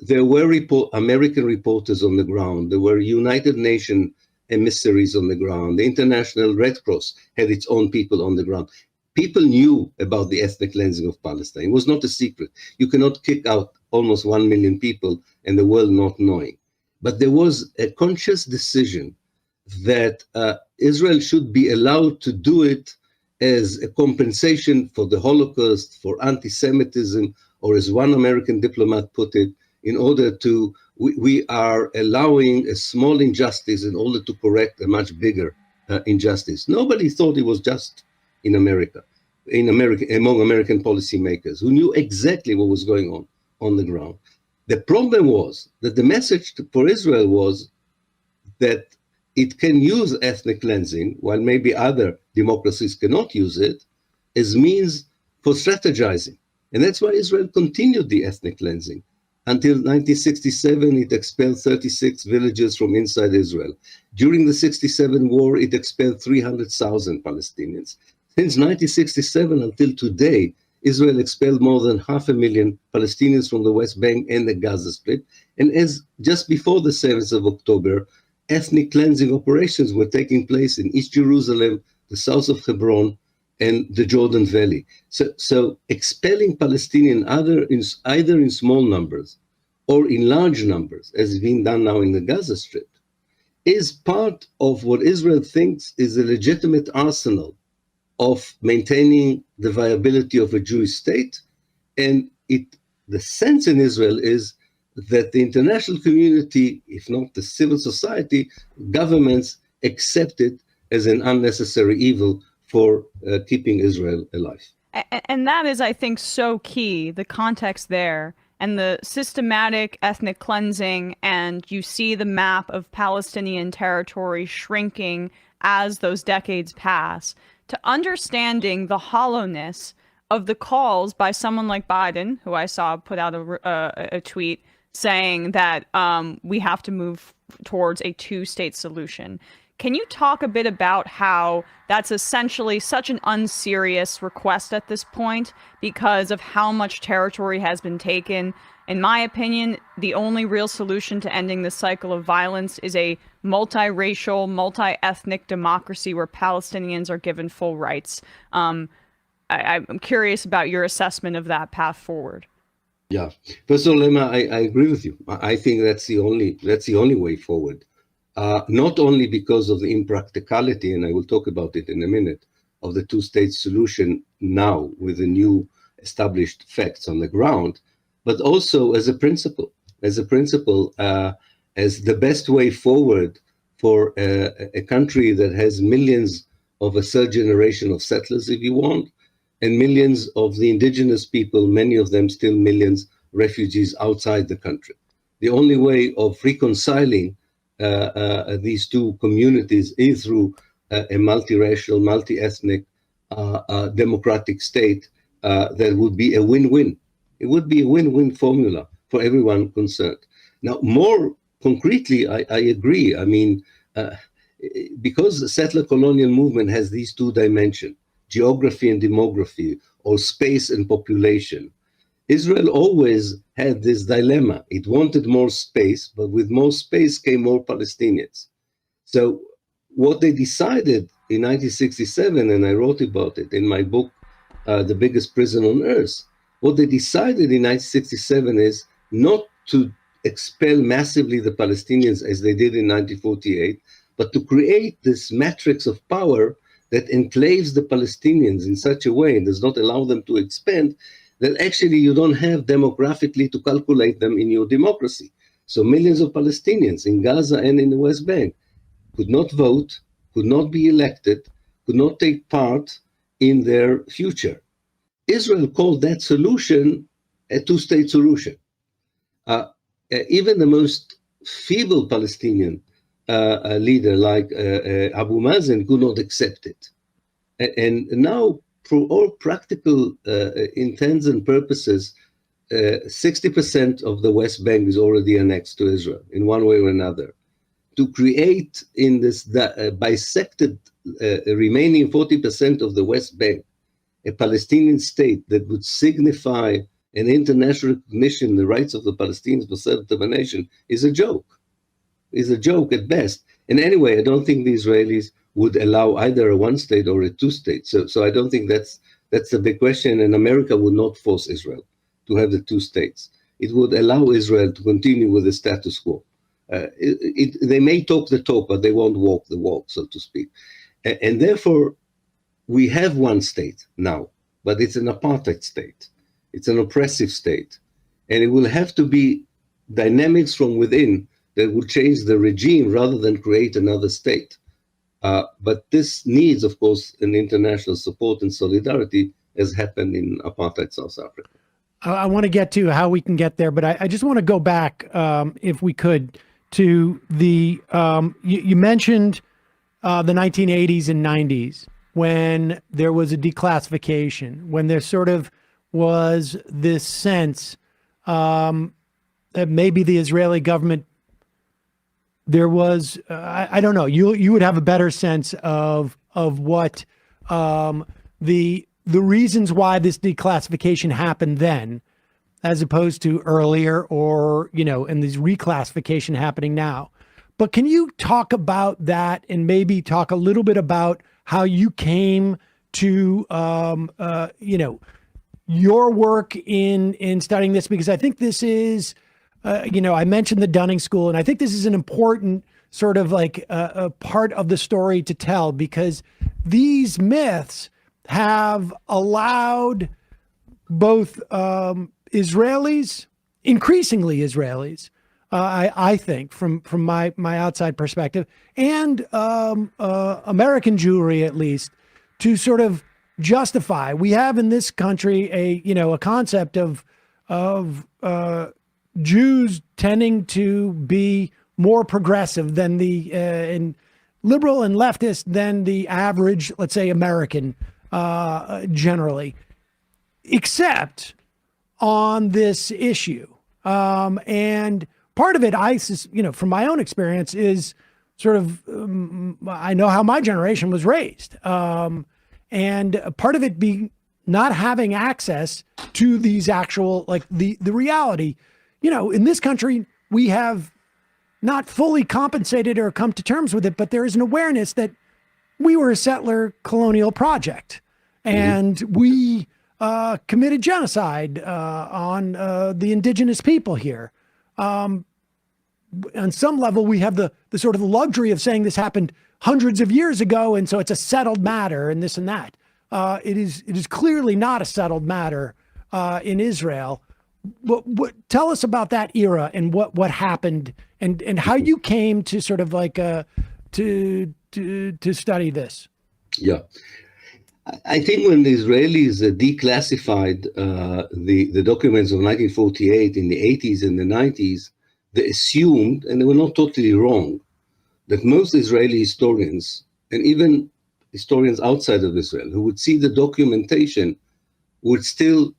There were American reporters on the ground, there were United Nations emissaries on the ground, the International Red Cross had its own people on the ground. People knew about the ethnic cleansing of Palestine. It was not a secret. You cannot kick out almost 1 million people and the world not knowing. But there was a conscious decision that Israel should be allowed to do it as a compensation for the Holocaust, for anti-Semitism, or as one American diplomat put it, in order to, we are allowing a small injustice in order to correct a much bigger injustice. Nobody thought it was just in America, among American policymakers who knew exactly what was going on the ground. The problem was that the message for Israel was that it can use ethnic cleansing, while maybe other democracies cannot use it, as means for strategizing. And that's why Israel continued the ethnic cleansing. Until 1967, it expelled 36 villages from inside Israel. During the 67 war, it expelled 300,000 Palestinians. Since 1967 until today, Israel expelled more than 500,000 Palestinians from the West Bank and the Gaza Strip. And as just before the 7th of October, ethnic cleansing operations were taking place in East Jerusalem, the south of Hebron, and the Jordan Valley. So expelling Palestinians either in small numbers or in large numbers, as is being done now in the Gaza Strip, is part of what Israel thinks is a legitimate arsenal of maintaining the viability of a Jewish state. And the sense in Israel is that the international community, if not the civil society, governments accept it as an unnecessary evil for keeping Israel alive. And that is, I think, so key, the context there and the systematic ethnic cleansing, and you see the map of Palestinian territory shrinking as those decades pass, to understanding the hollowness of the calls by someone like Biden, who I saw put out a tweet saying that we have to move towards a two-state solution. Can you talk a bit about how that's essentially such an unserious request at this point because of how much territory has been taken? In my opinion, the only real solution to ending this cycle of violence is a multiracial, multi-ethnic democracy where Palestinians are given full rights. I'm curious about your assessment of that path forward. Yeah, first of all, Emma, I agree with you. I think that's the only way forward. Not only because of the impracticality, and I will talk about it in a minute, of the two-state solution now with the new established facts on the ground, but also as a principle, as the best way forward for a country that has millions of a third generation of settlers, if you want, and millions of the indigenous people, many of them still millions refugees outside the country. The only way of reconciling these two communities is through a multiracial, multi-ethnic, democratic state that would be a win-win. It would be a win-win formula for everyone concerned. Now, more concretely, I agree. I mean, because the settler colonial movement has these two dimensions, geography and demography, or space and population, Israel always had this dilemma. It wanted more space, but with more space came more Palestinians. So what they decided in 1967, and I wrote about it in my book, The Biggest Prison on Earth, what they decided in 1967 is not to expel massively the Palestinians as they did in 1948, but to create this matrix of power that enclaves the Palestinians in such a way and does not allow them to expand, that actually you don't have demographically to calculate them in your democracy. So millions of Palestinians in Gaza and in the West Bank could not vote, could not be elected, could not take part in their future. Israel called that solution a two-state solution. Even the most feeble Palestinian leader like Abu Mazen could not accept it. And now, for all practical intents and purposes, 60% of the West Bank is already annexed to Israel in one way or another. To create in this bisected remaining 40% of the West Bank a Palestinian state that would signify an international recognition of the rights of the Palestinians for self-determination is a joke. Is a joke at best. And anyway, I don't think the Israelis would allow either a one-state or a two-state. So I don't think that's the big question. And America would not force Israel to have the two states. It would allow Israel to continue with the status quo. They may talk the talk, but they won't walk the walk, so to speak. And therefore, we have one state now, but it's an apartheid state. It's an oppressive state. And it will have to be dynamics from within that will change the regime rather than create another state. But this needs, of course, an international support and solidarity, as happened in apartheid South Africa. I want to get to how we can get there, but I just want to go back, if we could, to the, you mentioned the 1980s and 90s, when there was a declassification, when there sort of was this sense that maybe the Israeli government, there was, I don't know, you would have a better sense of what the reasons why this declassification happened then, as opposed to earlier, or, and this reclassification happening now. But can you talk about that and maybe talk a little bit about how you came to, your work in studying this? Because I think this is, I mentioned the Dunning School, and I think this is an important sort of like a part of the story to tell, because these myths have allowed both Israelis, increasingly Israelis, I think, from my outside perspective, and American Jewry at least, to sort of justify. We have in this country a concept of Jews tending to be more progressive than the and liberal and leftist than the average, let's say, American generally, except on this issue. And part of it, from my own experience, is sort of, I know how my generation was raised. And part of it being not having access to these actual, like the reality. In this country, we have not fully compensated or come to terms with it, but there is an awareness that we were a settler colonial project, and we committed genocide on the indigenous people here. On some level, we have the sort of luxury of saying this happened hundreds of years ago, and so it's a settled matter and this and that. It is clearly not a settled matter in Israel. Tell us about that era and what happened and how you came to sort of like to study this. Yeah. I think when the Israelis declassified the documents of 1948 in the 80s and the 90s, they assumed, and they were not totally wrong, that most Israeli historians, and even historians outside of Israel, who would see the documentation, would still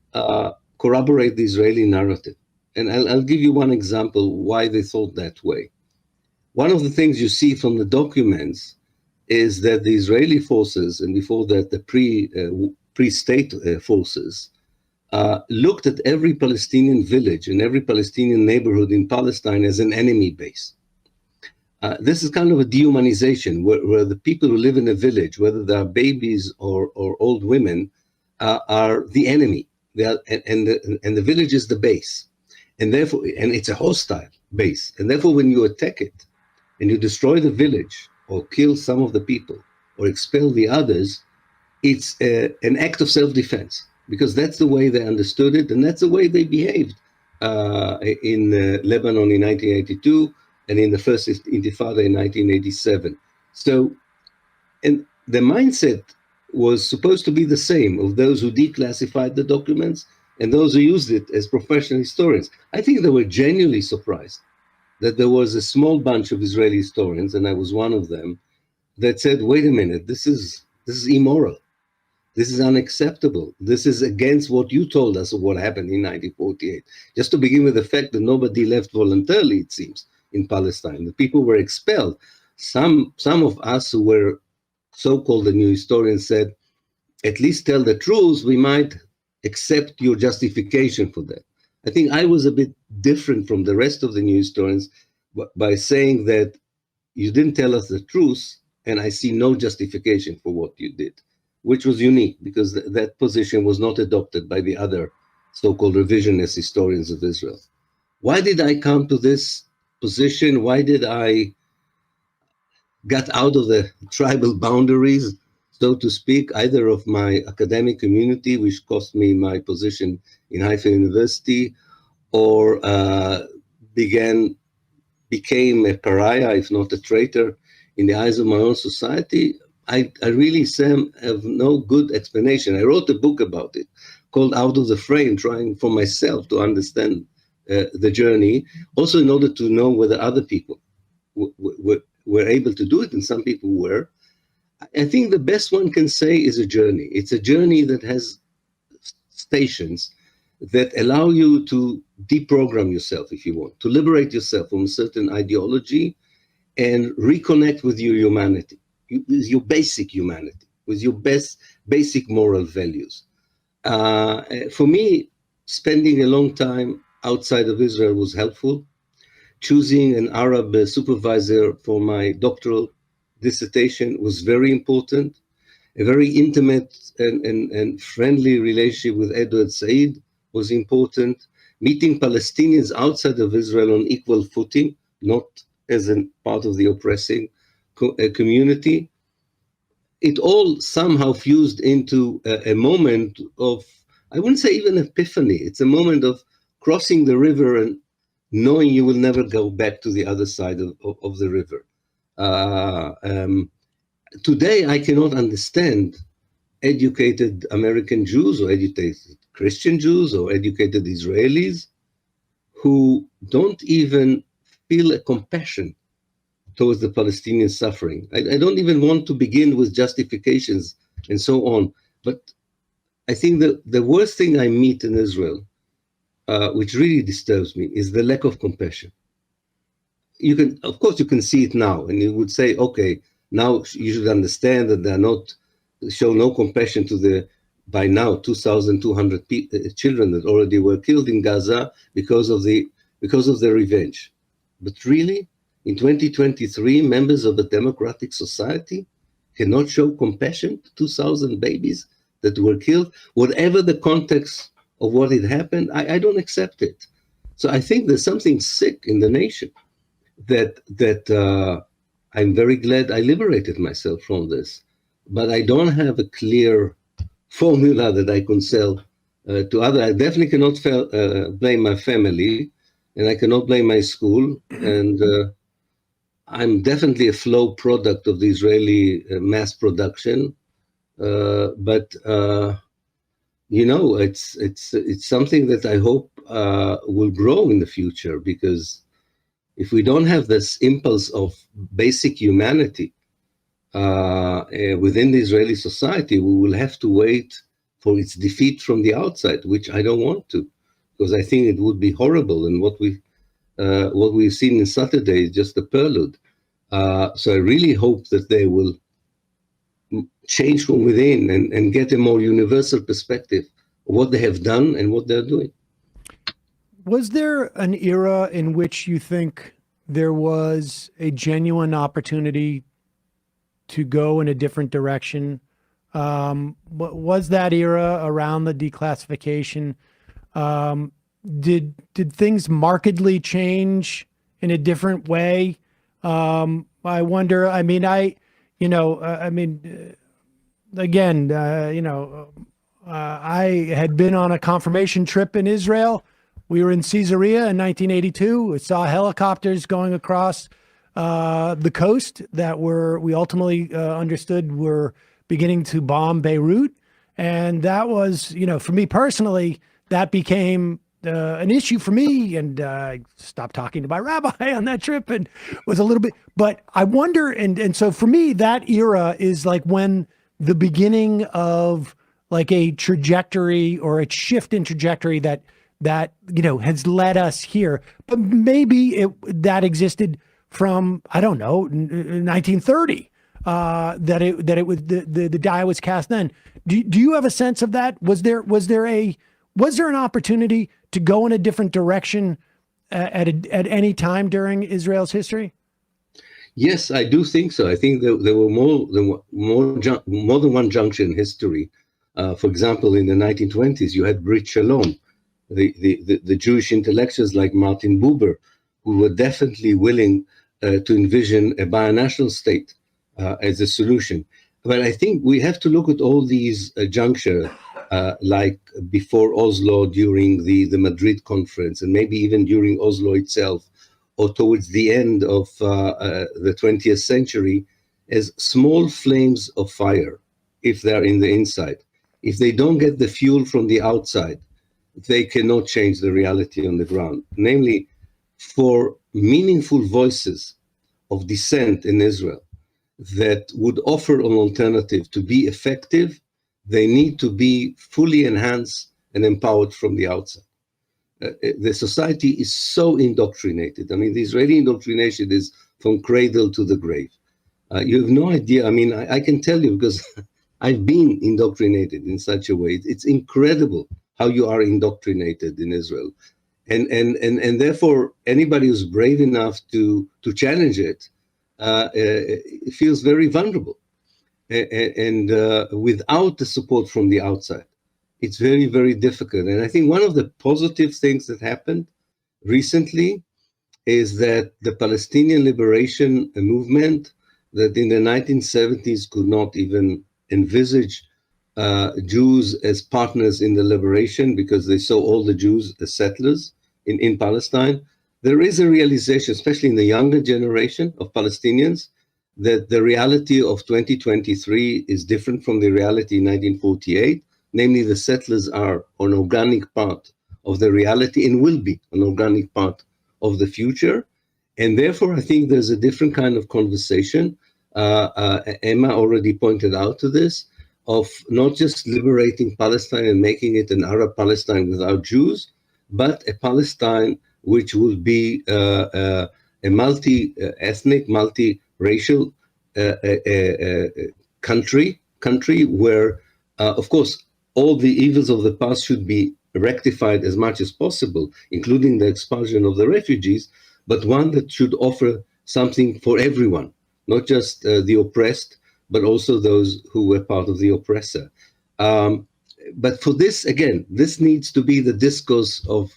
corroborate the Israeli narrative. And I'll give you one example why they thought that way. one of the things you see from the documents is that the Israeli forces, and before that the pre-state forces, looked at every Palestinian village and every Palestinian neighborhood in Palestine as an enemy base. This is kind of a dehumanization, where the people who live in a village, whether they are babies or old women, are the enemy. They are, and the village is the base, and therefore, and it's a hostile base, and therefore, when you attack it and you destroy the village or kill some of the people or expel the others, it's an act of self-defense, because that's the way they understood it, and that's the way they behaved in Lebanon in 1982 and in the first Intifada in 1987. So, and the mindset was supposed to be the same of those who declassified the documents and those who used it as professional historians. I think they were genuinely surprised that there was a small bunch of Israeli historians, and I was one of them, that said, wait a minute, this is immoral. This is unacceptable. This is against what you told us of what happened in 1948. Just to begin with the fact that nobody left voluntarily, it seems, in Palestine. The people were expelled. Some of us who were so-called the new historians said, at least tell the truth, we might accept your justification for that. I think I was a bit different from the rest of the new historians by saying that you didn't tell us the truth, and I see no justification for what you did, which was unique because that position was not adopted by the other so-called revisionist historians of Israel. Why did I come to this position? Why did I get out of the tribal boundaries, so to speak, either of my academic community, which cost me my position in Haifa University, or became a pariah, if not a traitor, in the eyes of my own society? I really, Sam, have no good explanation. I wrote a book about it called Out of the Frame, trying for myself to understand the journey, also in order to know whether other people were able to do it, and some people were. I think the best one can say is a journey. It's a journey that has stations that allow you to deprogram yourself, if you want, to liberate yourself from a certain ideology and reconnect with your humanity, with your basic humanity, with your basic moral values. For me, spending a long time outside of Israel was helpful. Choosing an Arab supervisor for my doctoral dissertation was very important. A very intimate and friendly relationship with Edward Said was important. Meeting Palestinians outside of Israel on equal footing, not as a part of the oppressing community. It all somehow fused into a moment of, I wouldn't say even epiphany. It's a moment of crossing the river and knowing you will never go back to the other side of the river. Today, I cannot understand educated American Jews or educated Christian Jews or educated Israelis who don't even feel a compassion towards the Palestinian suffering. I don't even want to begin with justifications and so on, but I think that the worst thing I meet in Israel, which really disturbs me, is the lack of compassion. You can, of course, you can see it now, and you would say, okay, now you should understand that they are not, show no compassion to the, by now, 2,200 children that already were killed in Gaza because of the revenge. But really, in 2023, members of a democratic society cannot show compassion to 2,000 babies that were killed, whatever the context of what had happened. I don't accept it. So I think there's something sick in the nation that I'm very glad I liberated myself from this. But I don't have a clear formula that I can sell to others. I definitely cannot blame my family, and I cannot blame my school. And I'm definitely a flow product of the Israeli mass production. But you know, it's something that I hope will grow in the future, because if we don't have this impulse of basic humanity within the Israeli society, we will have to wait for its defeat from the outside, which I don't want to, because I think it would be horrible. And what we've seen in Saturday is just a prelude. So I really hope that they will change from within and get a more universal perspective of what they have done and what they're doing. Was there an era in which you think there was a genuine opportunity to go in a different direction? Was that era around the declassification? Did things markedly change in a different way? I wonder. I mean, again, I had been on a confirmation trip in Israel. We were in Caesarea in 1982. We saw helicopters going across the coast that we ultimately understood were beginning to bomb Beirut. And that was, for me personally, that became an issue for me. And I stopped talking to my rabbi on that trip and was a little bit, but I wonder. And so for me, that era is like when the beginning of like a trajectory or a shift in trajectory that has led us here. But maybe that existed from, I don't know, 1930, that it was the die was cast then. Do you have a sense of that? Was there an opportunity to go in a different direction at any time during Israel's history? Yes, I do think so. I think there were more than one junction in history. For example, in the 1920s, you had Brit Shalom, the Jewish intellectuals like Martin Buber, who were definitely willing to envision a binational state as a solution. But I think we have to look at all these junctures, like before Oslo, during the Madrid conference, and maybe even during Oslo itself, or towards the end of the 20th century, as small flames of fire, if they're in the inside. If they don't get the fuel from the outside, they cannot change the reality on the ground. Namely, for meaningful voices of dissent in Israel that would offer an alternative to be effective, they need to be fully enhanced and empowered from the outside. The society is so indoctrinated. I mean, the Israeli indoctrination is from cradle to the grave. You have no idea. I mean, I can tell you because I've been indoctrinated in such a way. It's incredible how you are indoctrinated in Israel. And therefore, anybody who's brave enough to challenge it feels very vulnerable. And without the support from the outside, it's very, very difficult. And I think one of the positive things that happened recently is that the Palestinian liberation movement that in the 1970s could not even envisage Jews as partners in the liberation because they saw all the Jews as settlers in Palestine. There is a realization, especially in the younger generation of Palestinians, that the reality of 2023 is different from the reality in 1948. Namely, the settlers are an organic part of the reality and will be an organic part of the future. And therefore, I think there's a different kind of conversation. Emma already pointed out to this, of not just liberating Palestine and making it an Arab Palestine without Jews, but a Palestine which will be a multi-ethnic, multi-racial country where, of course, all the evils of the past should be rectified as much as possible, including the expulsion of the refugees, but one that should offer something for everyone, not just the oppressed, but also those who were part of the oppressor. But for this, again, this needs to be the discourse of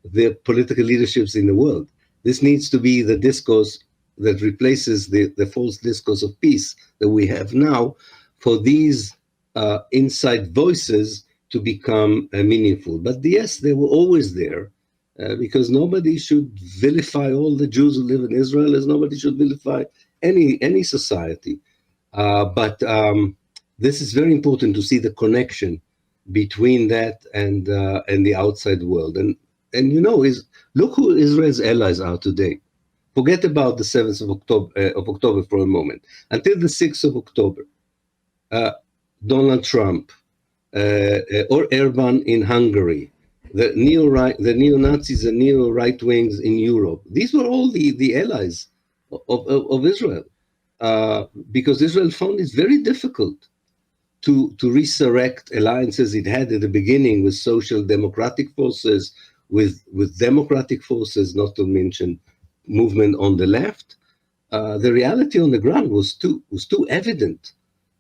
the political leaderships in the world. This needs to be the discourse that replaces the false discourse of peace that we have now for these inside voices to become meaningful. But yes, they were always there because nobody should vilify all the Jews who live in Israel, as nobody should vilify any society. But this is very important to see the connection between that and the outside world. And look who Israel's allies are today. Forget about the 7th of October for a moment. Until the 6th of October, Donald Trump or Erdogan in Hungary, the neo-Nazis and neo-right wings in Europe, these were all the allies of Israel, because Israel found it very difficult to resurrect alliances it had at the beginning with social democratic forces, with democratic forces, not to mention movement on the left. The reality on the ground was too evident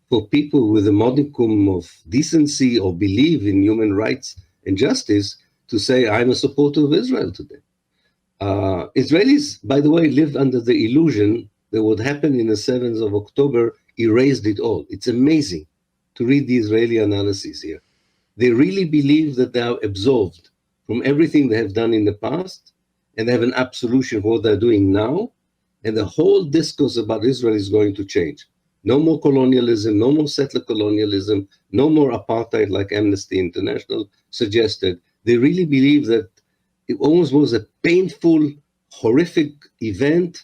for people with a modicum of decency or belief in human rights and justice to say, I'm a supporter of Israel today. Israelis, by the way, lived under the illusion that what happened in the 7th of October erased it all. It's amazing to read the Israeli analysis here. They really believe that they are absolved from everything they have done in the past, and they have an absolution for what they're doing now, and the whole discourse about Israel is going to change. No more colonialism, no more settler colonialism, no more apartheid like Amnesty International suggested. They really believe that it almost was a painful, horrific event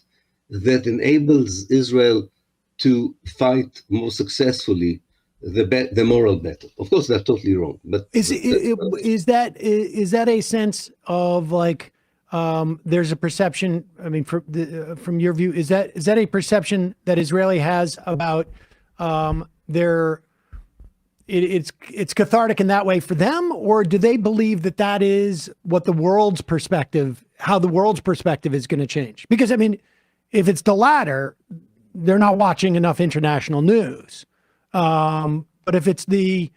that enables Israel to fight more successfully the moral battle. Of course, they're totally wrong. But is that a sense of like there's a perception? I mean, from your view, is that a perception that Israeli has about it's cathartic in that way for them, or do they believe that is what the world's perspective, how the world's perspective is going to change? Because I mean, if it's the latter, they're not watching enough international news. But if it's the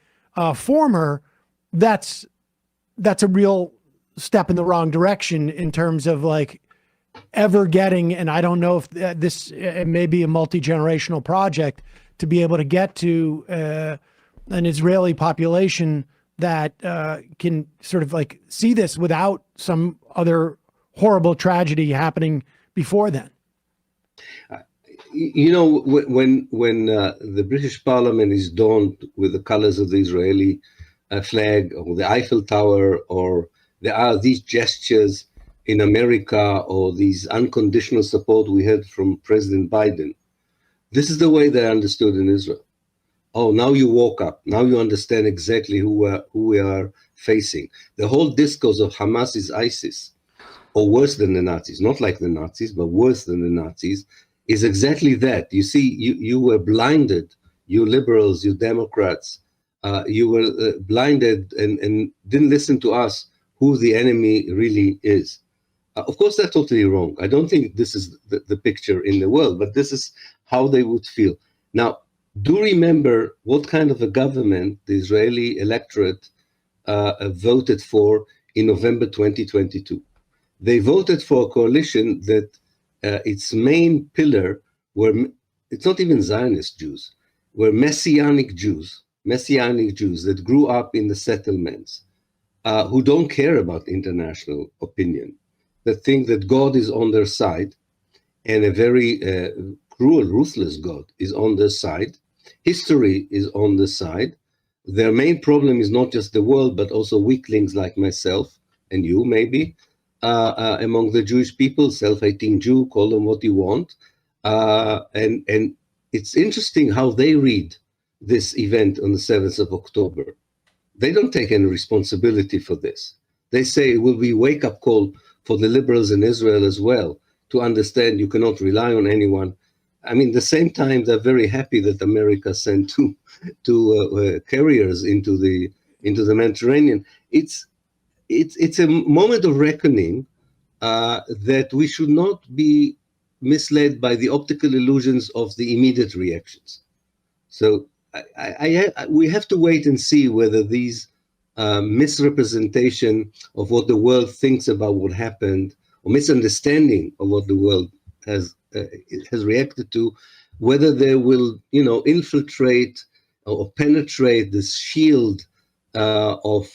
former, that's a real step in the wrong direction in terms of like ever getting, and I don't know if it may be a multi-generational project to be able to get to an Israeli population that can sort of like see this without some other horrible tragedy happening before then. You know, when the British Parliament is donned with the colors of the Israeli flag or the Eiffel Tower, or there are these gestures in America or these unconditional support we had from President Biden, this is the way they're understood in Israel. Oh, now you woke up. Now you understand exactly who we are facing. The whole discourse of Hamas is ISIS, or worse than the Nazis, not like the Nazis, but worse than the Nazis, is exactly that. You see, you were blinded, you liberals, you Democrats, you were blinded and didn't listen to us who the enemy really is. Of course, that's totally wrong. I don't think this is the picture in the world, but this is how they would feel. Now, do remember what kind of a government the Israeli electorate voted for in November 2022. They voted for a coalition that its main pillar it's not even Zionist Jews, were Messianic Jews that grew up in the settlements, who don't care about international opinion, that think that God is on their side, and a very cruel, ruthless God is on their side. History is on the side. Their main problem is not just the world, but also weaklings like myself and you, maybe, among the Jewish people, self-hating Jew, call them what you want. And it's interesting how they read this event on the 7th of October. They don't take any responsibility for this. They say it will be a wake-up call for the liberals in Israel as well, to understand you cannot rely on anyone. I mean, at the same time, they're very happy that America sent two carriers into the Mediterranean. It's a moment of reckoning that we should not be misled by the optical illusions of the immediate reactions. So we have to wait and see whether these misrepresentation of what the world thinks about what happened, or misunderstanding of what the world has reacted to, whether they will, infiltrate or penetrate this shield of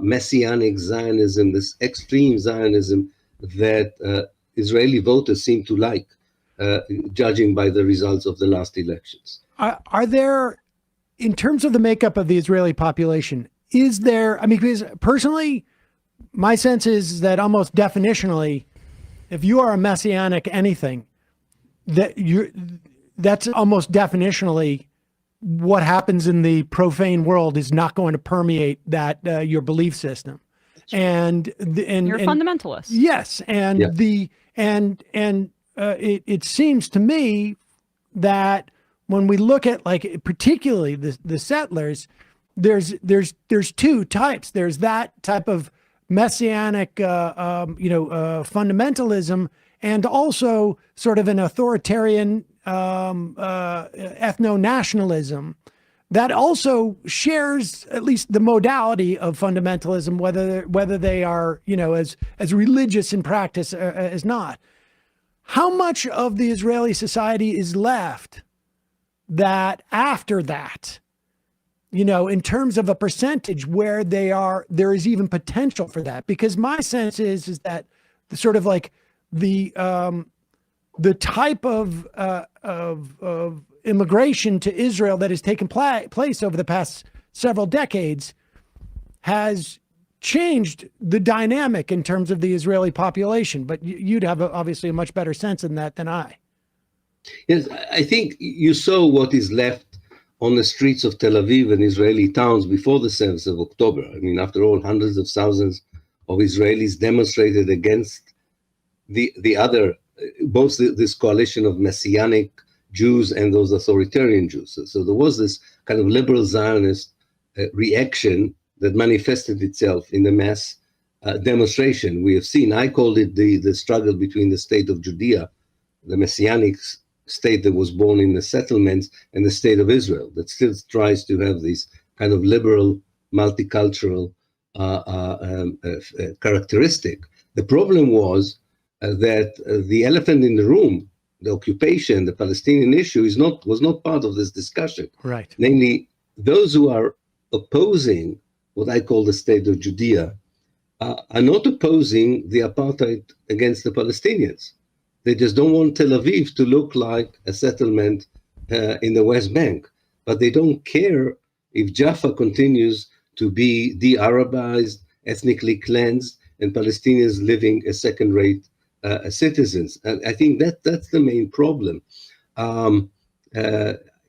messianic Zionism, this extreme Zionism that Israeli voters seem to like, judging by the results of the last elections. Are there, in terms of the makeup of the Israeli population, is there, I mean, because personally, my sense is that almost definitionally, if you are a messianic anything, that's almost definitionally what happens in the profane world is not going to permeate that your belief system. And you're a fundamentalist. Yes, and it seems to me that when we look at, like, particularly the settlers, there's two types. There's that type of messianic, fundamentalism, and also sort of an authoritarian ethno-nationalism that also shares at least the modality of fundamentalism, whether they are, as religious in practice as not. How much of the Israeli society is left that after that, in terms of a percentage where there is even potential for that? Because my sense is that the sort of like the type of immigration to Israel that has taken place over the past several decades has changed the dynamic in terms of the Israeli population. But you'd have obviously a much better sense in that than I. Yes, I think you saw what is left on the streets of Tel Aviv and Israeli towns before the 7th of October. I mean, after all, hundreds of thousands of Israelis demonstrated against the other, both this coalition of Messianic Jews and those authoritarian Jews. So there was this kind of liberal Zionist reaction that manifested itself in the mass demonstration we have seen. I called it the struggle between the state of Judea, the Messianic state that was born in the settlements, and the state of Israel that still tries to have this kind of liberal, multicultural characteristic. The problem was that the elephant in the room, the occupation, the Palestinian issue, was not part of this discussion. Right. Namely, those who are opposing what I call the state of Judea are not opposing the apartheid against the Palestinians. They just don't want Tel Aviv to look like a settlement in the West Bank. But they don't care if Jaffa continues to be de-Arabized, ethnically cleansed, and Palestinians living as second-rate citizens. And I think that's the main problem.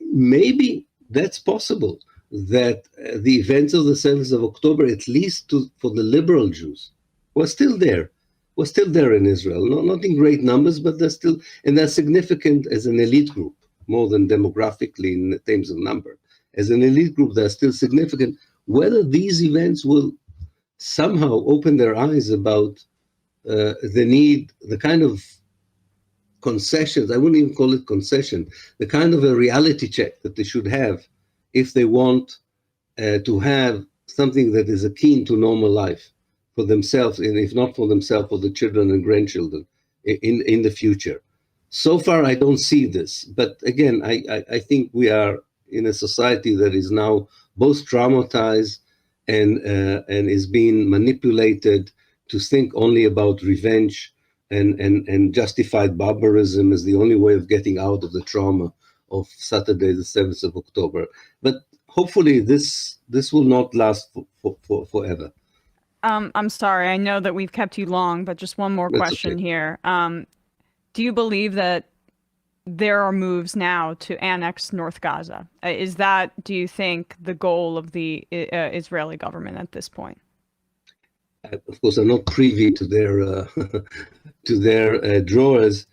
Maybe that's possible, that the events of the 7th of October, at least for the liberal Jews, were still there in Israel. Not in great numbers, but they're still, and they're significant as an elite group, more than demographically in terms of number. As an elite group, they're still significant. Whether these events will somehow open their eyes about the need, the kind of concessions, I wouldn't even call it concession, the kind of a reality check that they should have if they want to have something that is akin to normal life for themselves, and if not for themselves, for the children and grandchildren in the future. So far, I don't see this. But again, I think we are in a society that is now both traumatized and is being manipulated to think only about revenge and justified barbarism as the only way of getting out of the trauma of Saturday, the 7th of October. But hopefully this will not last forever. I'm sorry, I know that we've kept you long, but just one more question here. Do you believe that there are moves now to annex North Gaza? Is that, do you think, the goal of the Israeli government at this point? Of course, I'm not privy to their to their drawers.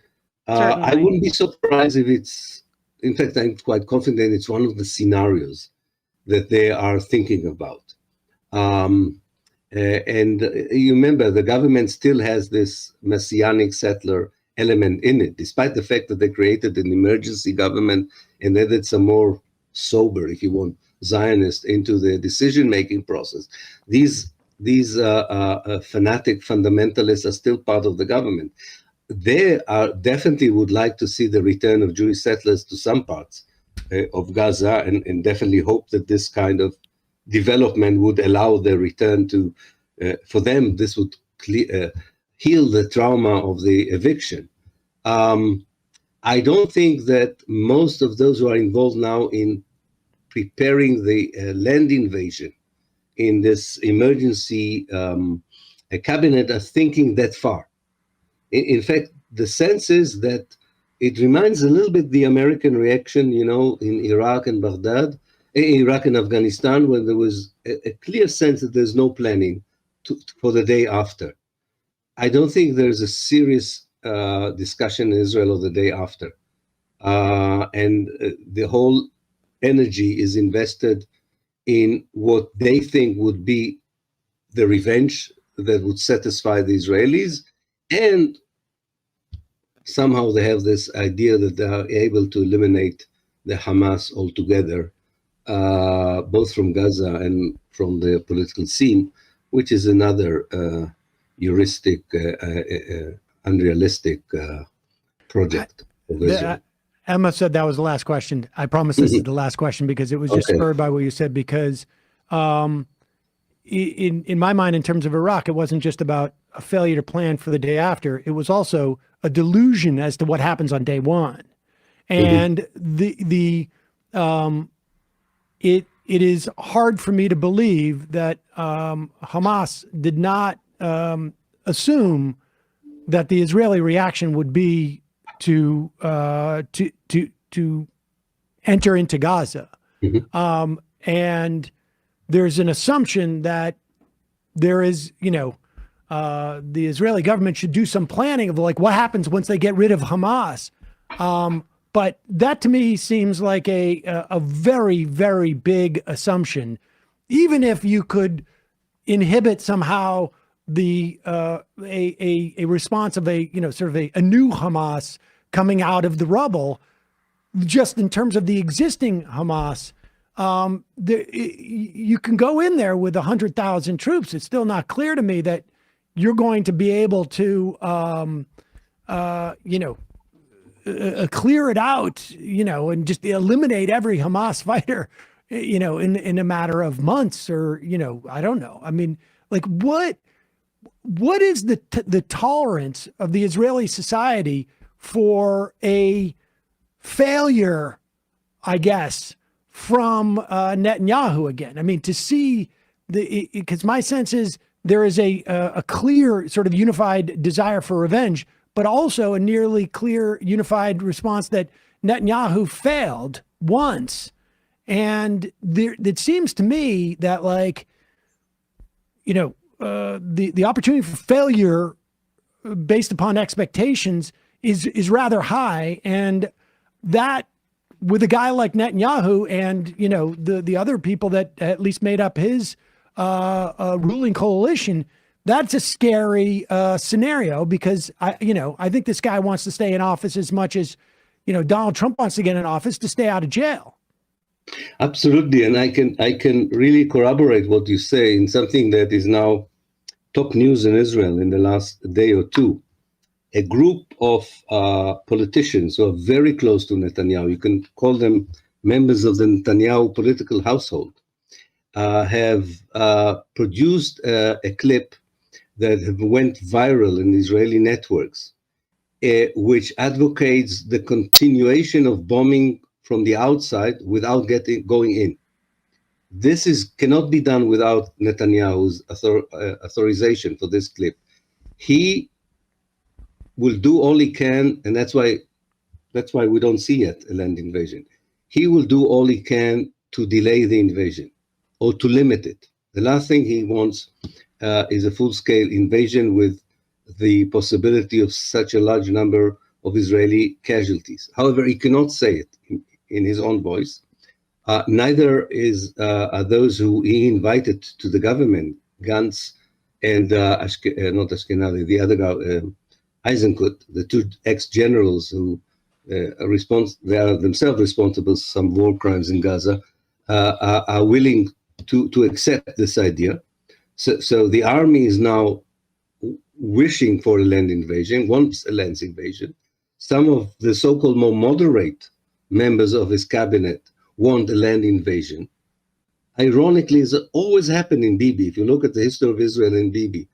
I wouldn't be surprised if it's, in fact, I'm quite confident it's one of the scenarios that they are thinking about. And you remember, the government still has this messianic settler element in it, despite the fact that they created an emergency government and added some more sober, if you want, Zionist into the decision-making process. These fanatic fundamentalists are still part of the government. They definitely would like to see the return of Jewish settlers to some parts of Gaza, and definitely hope that this kind of development would allow their return to, for them, this would heal the trauma of the eviction. I don't think that most of those who are involved now in preparing the land invasion in this emergency cabinet are thinking that far. In fact, the sense is that it reminds a little bit the American reaction, you know, in Iraq and Baghdad, Iraq and Afghanistan, when there was a clear sense that there's no planning for the day after. I don't think there's a serious discussion in Israel or the day after. And the whole energy is invested in what they think would be the revenge that would satisfy the Israelis, and somehow they have this idea that they are able to eliminate the Hamas altogether, both from Gaza and from the political scene, which is another heuristic, unrealistic project of Israel. Emma said that was the last question. I promise this is the last question because it was just spurred by what you said, because in my mind, in terms of Iraq, it wasn't just about a failure to plan for the day after. It was also a delusion as to what happens on day one. And it is hard for me to believe that Hamas did not assume that the Israeli reaction would be to enter into Gaza. And there's an assumption that there is, the Israeli government should do some planning of like what happens once they get rid of Hamas. But that to me seems like a very, very big assumption. Even if you could inhibit somehow the a response of a sort of a new Hamas coming out of the rubble, just in terms of the existing Hamas, you can go in there with 100,000 troops. It's still not clear to me that you're going to be able to clear it out, and just eliminate every Hamas fighter, in a matter of months, or I don't know. I mean, like what is the tolerance of the Israeli society for a failure, I guess, from Netanyahu again? I mean, to see because my sense is there is a clear sort of unified desire for revenge, but also a nearly clear unified response that Netanyahu failed once. And it seems to me that the opportunity for failure based upon expectations is rather high, and that with a guy like Netanyahu and the other people that at least made up his ruling coalition, that's a scary scenario, because I think this guy wants to stay in office as much as Donald Trump wants to get in office to stay out of jail. Absolutely, and I can really corroborate what you say in something that is now top news in Israel in the last day or two. A group of politicians who are very close to Netanyahu, you can call them members of the Netanyahu political household, have produced a clip that went viral in Israeli networks, which advocates the continuation of bombing from the outside without going in. This cannot be done without Netanyahu's authorization for this clip. He will do all he can, and that's why we don't see yet a land invasion. He will do all he can to delay the invasion or to limit it. The last thing he wants is a full-scale invasion with the possibility of such a large number of Israeli casualties. However, he cannot say it in his own voice. Neither are those who he invited to the government, Gantz and not Ashkenazi, the other guy, Eisenkot, the two ex-generals who they are themselves responsible for some war crimes in Gaza, are willing to accept this idea. So the army is now wishing for a land invasion, wants a land invasion. Some of the so-called more moderate members of his cabinet want a land invasion. Ironically, it's always happened in Bibi. If you look at the history of Israel and Bibi,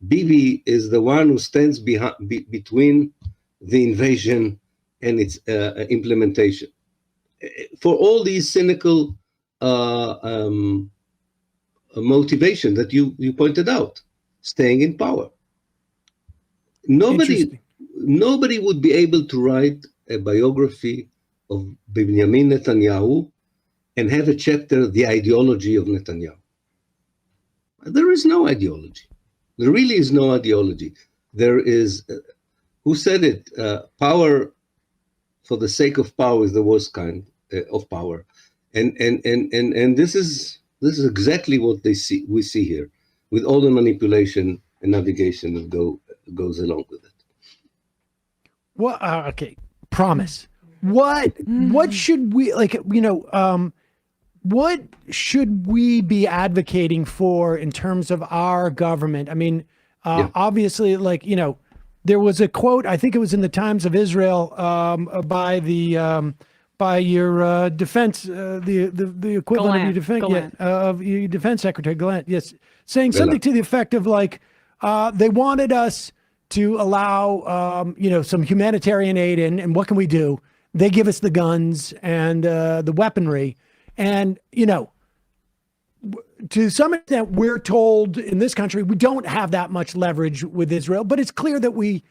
Bibi is the one who stands between the invasion and its implementation. For all these cynical motivation that you pointed out, staying in power. Nobody would be able to write a biography of Benjamin Netanyahu and have a chapter, the ideology of Netanyahu. There is no ideology. There really is no ideology. There is who said it? Power for the sake of power is the worst kind of power, and this is exactly what we see here, with all the manipulation and navigation that goes along with it. Well, okay, promise. What should we what should we be advocating for in terms of our government? I mean, obviously, there was a quote, I think it was in the Times of Israel, by your defense, the equivalent of your defense secretary, Gallant, yes, saying something to the effect of they wanted us to allow, some humanitarian aid in, and what can we do? They give us the guns and the weaponry. And, to some extent, we're told in this country, we don't have that much leverage with Israel, but it's clear that we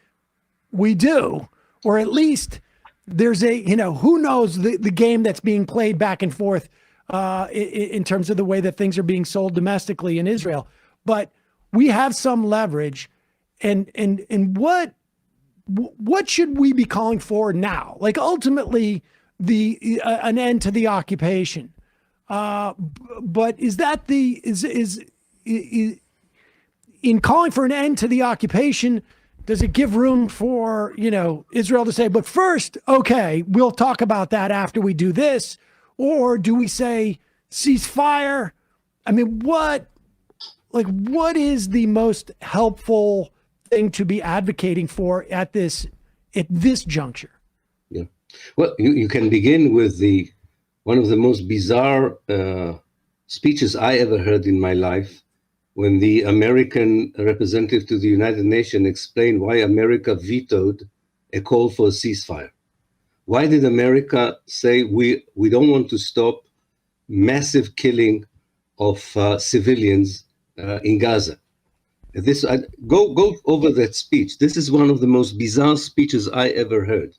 do, or at least there's who knows the game that's being played back and forth in terms of the way that things are being sold domestically in Israel. But we have some leverage. And what should we be calling for now? Ultimately, an end to the occupation. But is that in calling for an end to the occupation, does it give room for, Israel to say, but first, okay, we'll talk about that after we do this? Or do we say ceasefire? I mean, what is the most helpful thing to be advocating for at this juncture? Yeah. Well, you can begin with one of the most bizarre speeches I ever heard in my life, when the American representative to the United Nations explained why America vetoed a call for a ceasefire. Why did America say we don't want to stop massive killing of civilians in Gaza? Go over that speech. This is one of the most bizarre speeches I ever heard.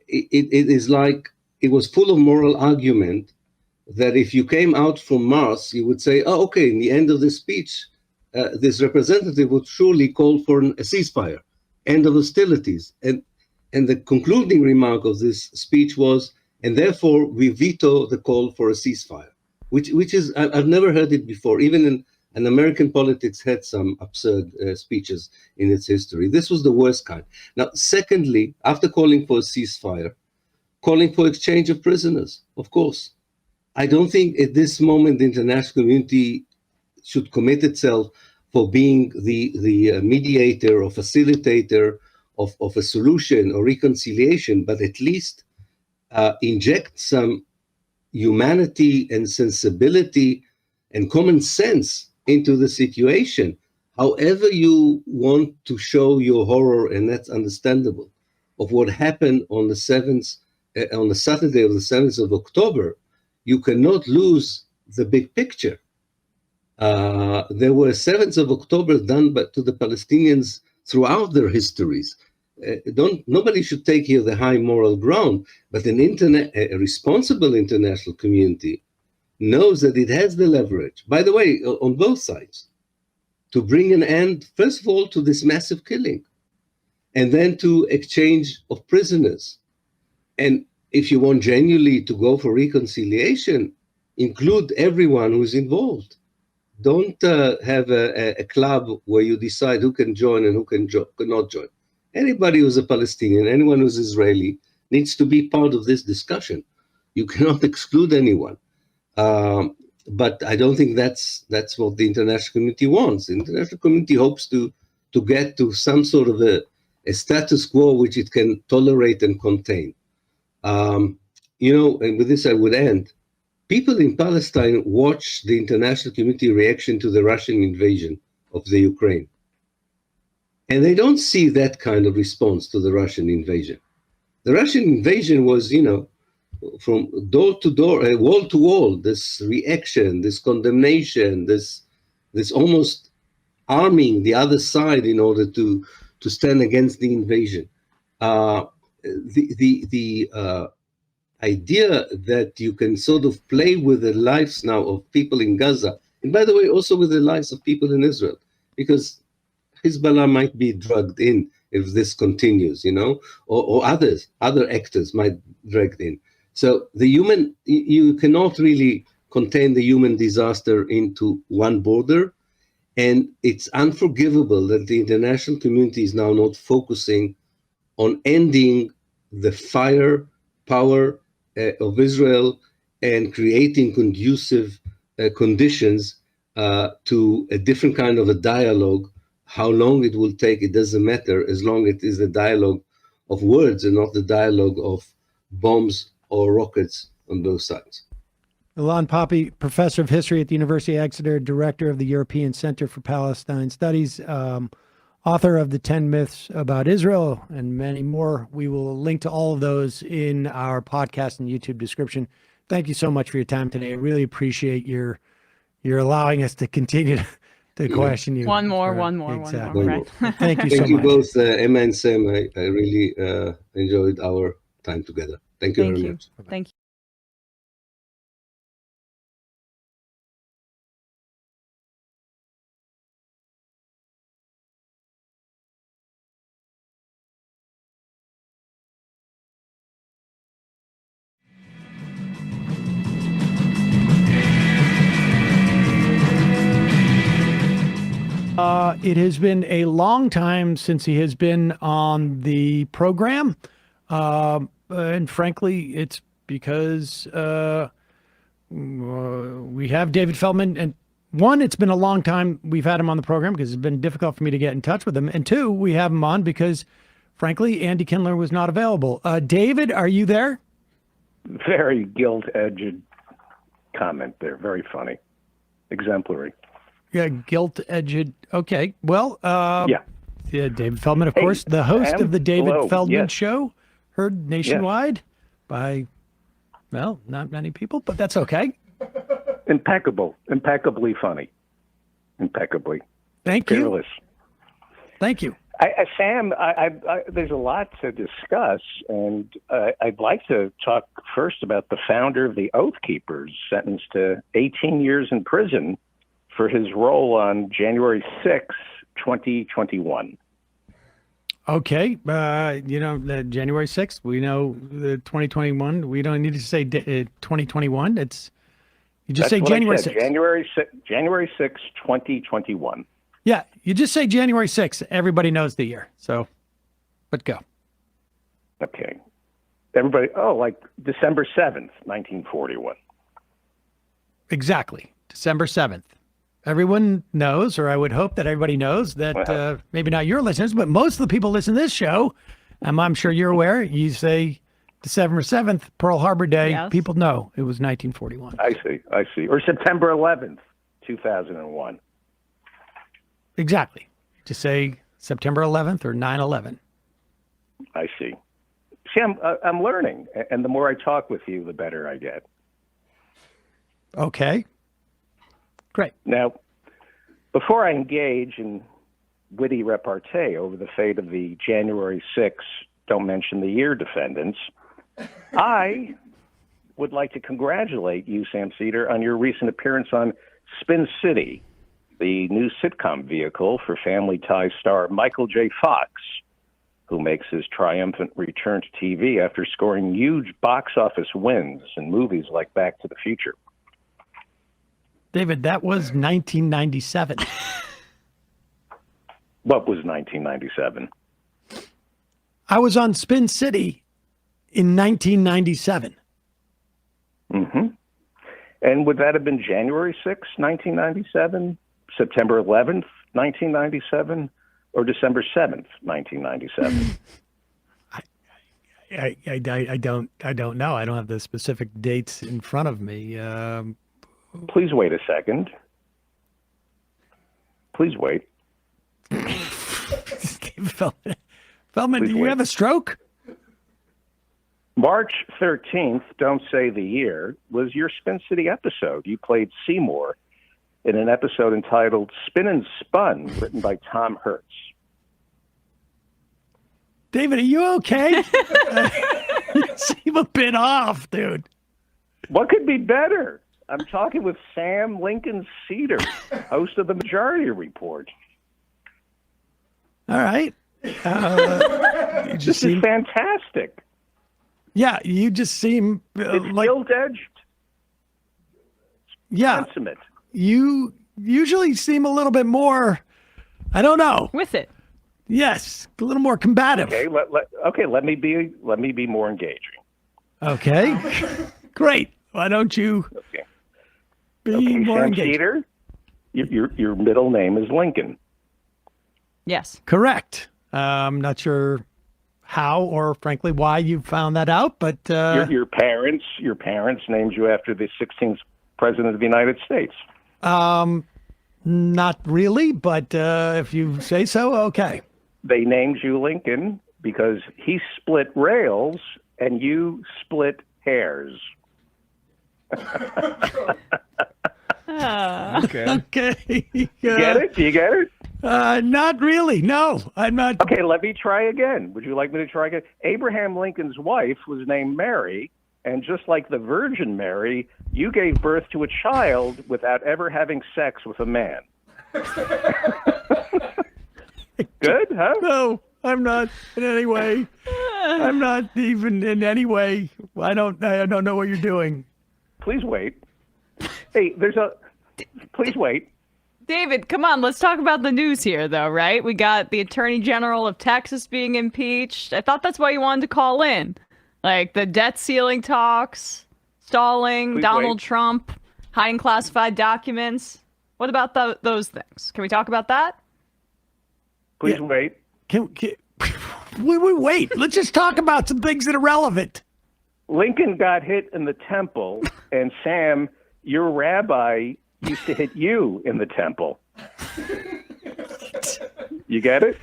It was full of moral argument that if you came out from Mars, you would say, oh, okay, in the end of the speech, this representative would surely call for a ceasefire, end of hostilities. And the concluding remark of this speech was, and therefore we veto the call for a ceasefire, which is, I've never heard it before. Even in American politics had some absurd speeches in its history. This was the worst kind. Now, secondly, after calling for a ceasefire, calling for exchange of prisoners, of course. I don't think at this moment the international community should commit itself for being the mediator or facilitator of a solution or reconciliation, but at least inject some humanity and sensibility and common sense into the situation. However you want to show your horror, and that's understandable, of what happened on the Saturday of the 7th of October, you cannot lose the big picture. There were 7th of October done to the Palestinians throughout their histories. Nobody should take here the high moral ground, but a responsible international community knows that it has the leverage, by the way, on both sides, to bring an end, first of all, to this massive killing, and then to exchange of prisoners. And if you want genuinely to go for reconciliation, include everyone who's involved. Don't have a club where you decide who can join and who cannot join. Anybody who's a Palestinian, anyone who's Israeli, needs to be part of this discussion. You cannot exclude anyone. But I don't think that's what the international community wants. The international community hopes to get to some sort of a status quo which it can tolerate and contain. And with this I would end. People in Palestine watch the international community reaction to the Russian invasion of the Ukraine. And they don't see that kind of response to the Russian invasion. The Russian invasion was, from door to door, wall to wall, this reaction, this condemnation, this almost arming the other side in order to stand against the invasion. The idea that you can sort of play with the lives now of people in Gaza, and by the way, also with the lives of people in Israel, because Hezbollah might be drugged in if this continues, or other actors might drag in. So you cannot really contain the human disaster into one border. And it's unforgivable that the international community is now not focusing on ending the firepower of Israel and creating conducive conditions to a different kind of a dialogue. How long it will take, it doesn't matter, as long as it is a dialogue of words and not the dialogue of bombs or rockets on both sides. Ilan Pappe, professor of history at the University of Exeter, director of the European Center for Palestine Studies, author of the 10 Myths About Israel, and many more. We will link to all of those in our podcast and YouTube description. Thank you so much for your time today. I really appreciate your allowing us to continue to question you. One more. Right? Thank you so much. Thank you both, Emma and Sam. I really enjoyed our time together. Thank you very much. Thank you. It has been a long time since he has been on the program. And frankly, it's because we have David Feldman. And one, it's been a long time we've had him on the program because it's been difficult for me to get in touch with him. And two, we have him on because, frankly, Andy Kindler was not available. David, are you there? Very gilt-edged comment there. Very funny. Exemplary. Yeah, gilt-edged. Okay. Well, yeah, David Feldman, of course, the host of the David Feldman Show, heard nationwide by, well, not many people, but that's okay. Impeccably funny. Impeccably. Thank you. Fearless. Thank you. Sam, there's a lot to discuss, and I'd like to talk first about the founder of the Oath Keepers, sentenced to 18 years in prison for his role on January 6, 2021. Okay. January 6th, we know the 2021. We don't need to say 2021. You just say January 6th. January 6, 2021. Yeah, you just say January 6th. Everybody knows the year. So, but go. Okay. Everybody, like December 7th, 1941. Exactly. December 7th. Everyone knows, or I would hope that everybody knows that maybe not your listeners, but most of the people listening to this show, and I'm sure you're aware, you say December 7th, Pearl Harbor Day. Yes. People know it was 1941. I see. Or September 11th, 2001. Exactly. Just say September 11th or 9/11. I see. See, I'm learning, and the more I talk with you, the better I get. Okay. Great. Now, before I engage in witty repartee over the fate of the January 6, don't mention the year defendants, I would like to congratulate you, Sam Seder, on your recent appearance on Spin City, the new sitcom vehicle for Family Ties star Michael J. Fox, who makes his triumphant return to TV after scoring huge box office wins in movies like Back to the Future. David, that was 1997. What was 1997? I was on Spin City in 1997. Mm-hmm. And would that have been January 6, 1997, September 11th, 1997, or December 7th, 1997? I don't know. I don't have the specific dates in front of me. Please wait a second. Please wait. Feldman, do you have a stroke? March 13th, don't say the year, was your Spin City episode. You played Seymour in an episode entitled Spin and Spun, written by Tom Hertz. David, are you okay? You seem a bit off, dude. What could be better? I'm talking with Sam Lincoln Seder, host of the Majority Report. All right. You just This is fantastic. yeah, you just seem It's like gilt-edged. yeah. Consummate. You usually seem a little bit more, I don't know. With it. Yes, a little more combative. Okay, let me be more engaging. Okay. Great. Why don't you be more Sam engaged? Seder, your middle name is Lincoln. Yes. Correct. I'm not sure how or frankly why you found that out, but Your parents named you after the 16th president of the United States. not really, but if you say so, okay. They named you Lincoln because he split rails and you split hairs. Okay. Okay. Get it? Do you get it? Not really. No, I'm not. Okay, let me try again. Would you like me to try again? Abraham Lincoln's wife was named Mary, and just like the Virgin Mary, you gave birth to a child without ever having sex with a man. Good, huh? No, I'm not in any way. I'm not even in any way. I don't know what you're doing. Please wait. Hey, please wait. David, come on, let's talk about the news here, though, right? We got the Attorney General of Texas being impeached. I thought that's why you wanted to call in. Like the debt ceiling talks, stalling, Please Donald wait. Trump, hiding classified documents. What about those things? Can we talk about that? Please wait. Can wait. Let's just talk about some things that are relevant. Lincoln got hit in the temple, and Sam, your rabbi used to hit you in the temple. You get it?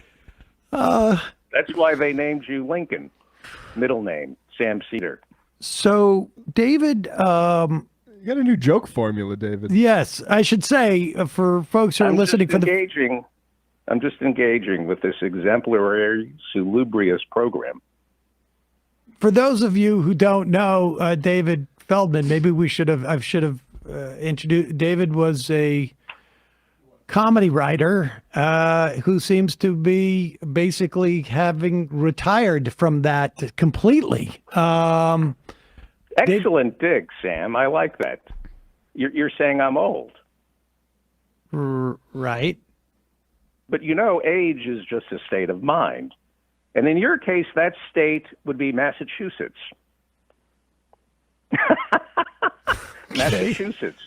That's why they named you Lincoln. Middle name, Sam Seder. So, David, You got a new joke formula, David. yes, I should say for folks who are listening for I'm just engaging with this exemplary, salubrious program. for those of you who don't know David Feldman, maybe I should have introduced. David was a comedy writer who seems to be basically having retired from that completely. Excellent dig, Sam. I like that. You're saying I'm old. Right. But you know, age is just a state of mind. And in your case, that state would be Massachusetts. Massachusetts.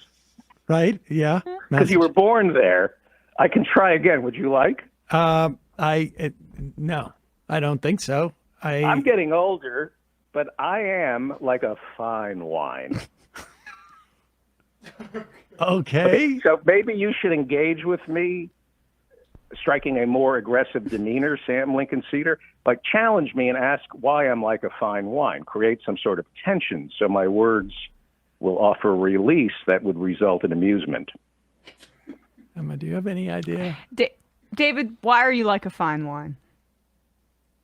Right. Yeah. Because you were born there. I can try again. Would you like? No, I don't think so. I'm getting older, but I am like a fine wine. Okay. So maybe you should engage with me, striking a more aggressive demeanor, Sam Lincoln Seder. Like challenge me and ask why I'm like a fine wine. Create some sort of tension so my words will offer release that would result in amusement. Emma, do you have any idea? David, why are you like a fine wine?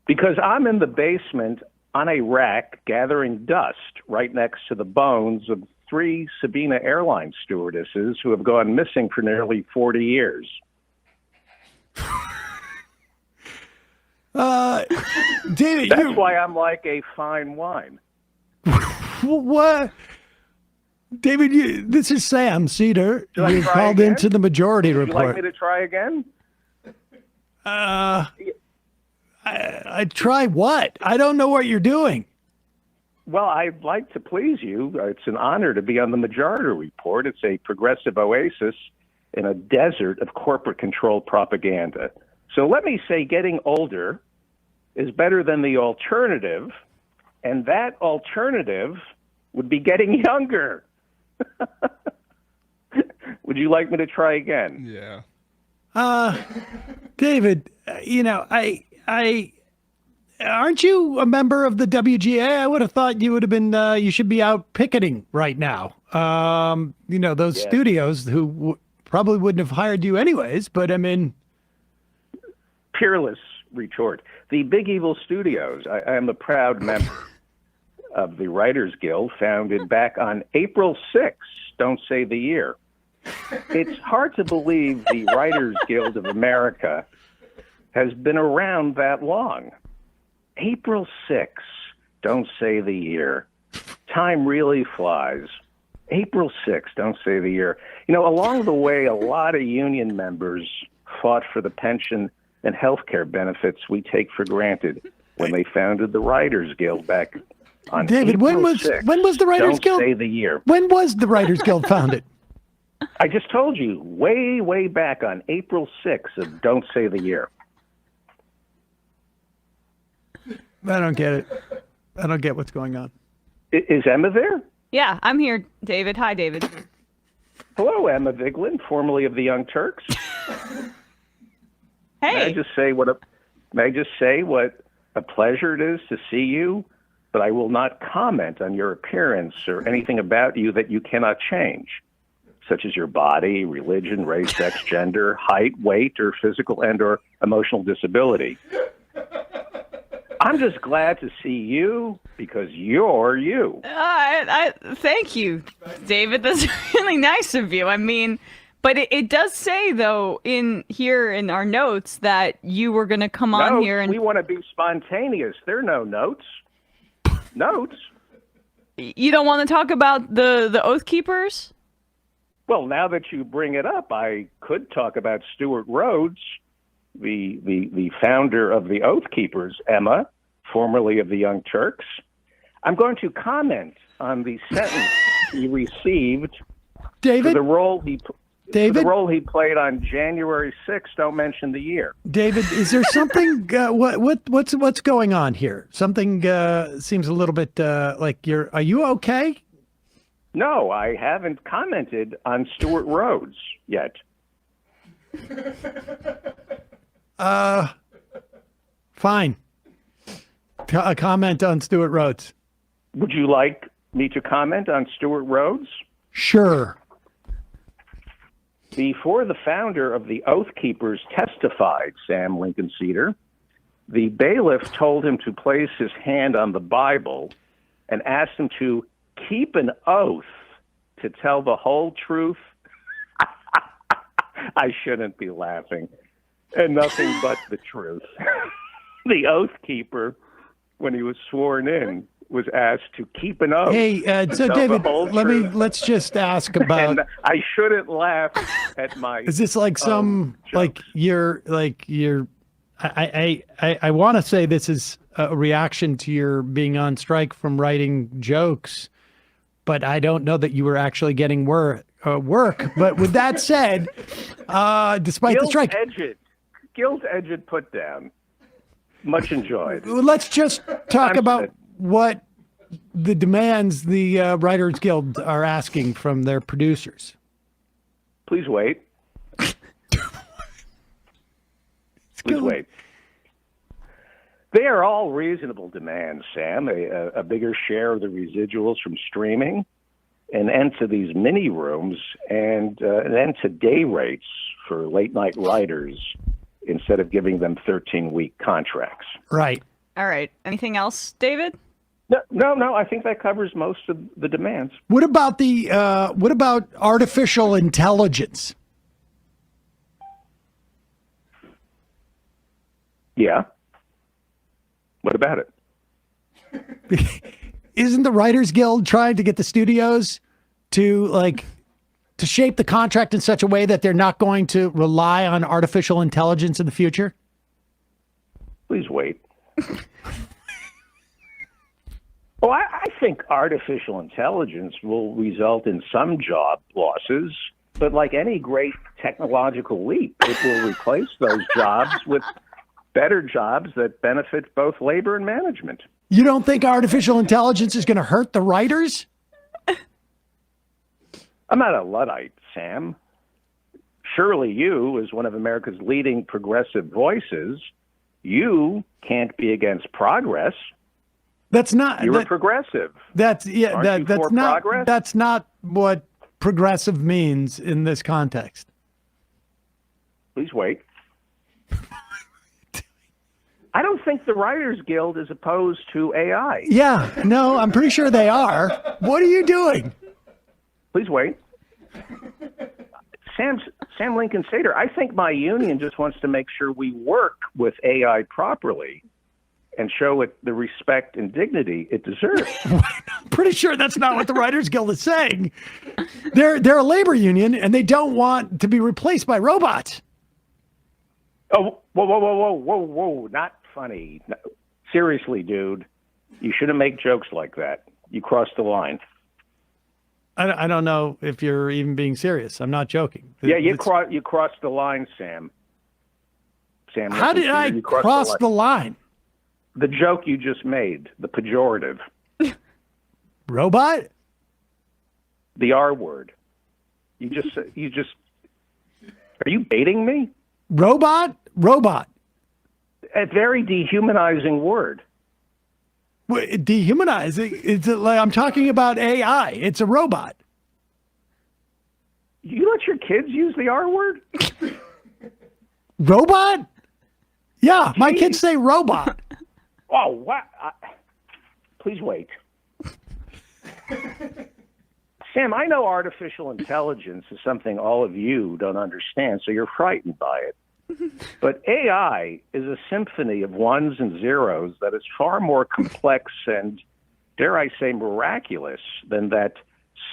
Because I'm in the basement on a rack gathering dust right next to the bones of 3 Sabina Airlines stewardesses who have gone missing for nearly 40 years. David, That's why I'm like a fine wine. What? David, this is Sam Seder. Should I You try called again? into the Majority Would you Report. like me to try again? I try what? I don't know what you're doing. Well, I'd like to please you. It's an honor to be on the Majority Report. It's a progressive oasis in a desert of corporate-controlled propaganda. So let me say getting older is better than the alternative, and that alternative would be getting younger. Would you like me to try again? Yeah. David, aren't you a member of the WGA? I would have thought you would have been, you should be out picketing right now. Those studios who probably wouldn't have hired you anyways, but I mean. Peerless retort. The Big Evil Studios, I am a proud member of the Writers Guild, founded back on April 6th, don't say the year. It's hard to believe the Writers Guild of America has been around that long. April 6th, don't say the year. Time really flies. April 6th, don't say the year. You know, along the way, a lot of union members fought for the pension and health care benefits we take for granted when they founded the Writers Guild back on David, April when was 6th. the Writers Guild? Don't say the year. When was the Writers Guild founded? I just told you, way, way back on April 6th of Don't Say the Year. I don't get it. I don't get what's going on. Is Emma there? Yeah, I'm here, David. Hi, David. Hello, Emma Vigeland, formerly of the Young Turks. Hey. May I just say what a pleasure it is to see you, but I will not comment on your appearance or anything about you that you cannot change, such as your body, religion, race, sex, gender, height, weight, or physical and/or emotional disability. I'm just glad to see you because you're you. Thank you, David. That's really nice of you. I mean, but it does say, though, in our notes that you were going to come on here and... We want to be spontaneous. There are no notes. Notes? You don't want to talk about the Oath Keepers? Well, now that you bring it up, I could talk about Stuart Rhodes, the founder of the Oath Keepers, Emma, formerly of the Young Turks. I'm going to comment on the sentence he received David? for the role he played on January 6th. Don't mention the year. David, is there something? What's going on here? Something seems a little bit like you're. Are you okay? No, I haven't commented on Stuart Rhodes yet. Fine. A comment on Stuart Rhodes. Would you like me to comment on Stuart Rhodes? Sure. Before the founder of the Oath Keepers testified, Sam Lincoln Seder, the bailiff told him to place his hand on the Bible and asked him to keep an oath to tell the whole truth. I shouldn't be laughing. And nothing but the truth. The Oath Keeper, when he was sworn in, was asked to keep an oath. Hey, so David, let's just ask about. And I shouldn't laugh at my. Is this like some I want to say this is a reaction to your being on strike from writing jokes, but I don't know that you were actually getting work. But with that said, despite the strike, gilt-edged put down. Much enjoyed. Let's just talk about what the demands the Writers Guild are asking from their producers. Please wait. Please wait. They are all reasonable demands, Sam. A bigger share of the residuals from streaming, an end to these mini rooms, and an end to day rates for late-night writers instead of giving them 13-week contracts. Right. All right. Anything else, David? No. I think that covers most of the demands. What about artificial intelligence? Yeah. What about it? Isn't the Writers Guild trying to get the studios to shape the contract in such a way that they're not going to rely on artificial intelligence in the future? Please wait. Well, I think artificial intelligence will result in some job losses, but like any great technological leap, it will replace those jobs with better jobs that benefit both labor and management. You don't think artificial intelligence is going to hurt the writers? I'm not a Luddite, Sam. Surely you, as one of America's leading progressive voices, you can't be against progress. That's not. You're a progressive. That's that's not. Progress? That's not what progressive means in this context. Please wait. I don't think the Writers Guild is opposed to AI. Yeah, no, I'm pretty sure they are. What are you doing? Please wait. Sam Lincoln Seder, I think my union just wants to make sure we work with AI properly and show it the respect and dignity it deserves. I'm pretty sure that's not what the Writers Guild is saying. They're a labor union, and they don't want to be replaced by robots. Oh, whoa. Not funny. No, seriously, dude. You shouldn't make jokes like that. You crossed the line. I don't know if you're even being serious. I'm not joking. Yeah, you crossed the line, Sam. Sam, how did I cross the line? The joke you just made, the pejorative. Robot? The R word. You just. Are you baiting me? Robot? A very dehumanizing word. Dehumanizing? It's like I'm talking about AI. It's a robot. You let your kids use the R word? Robot? Yeah, my kids say robot. Oh, what? Please wait. Sam, I know artificial intelligence is something all of you don't understand, so you're frightened by it. But AI is a symphony of ones and zeros that is far more complex and, dare I say, miraculous than that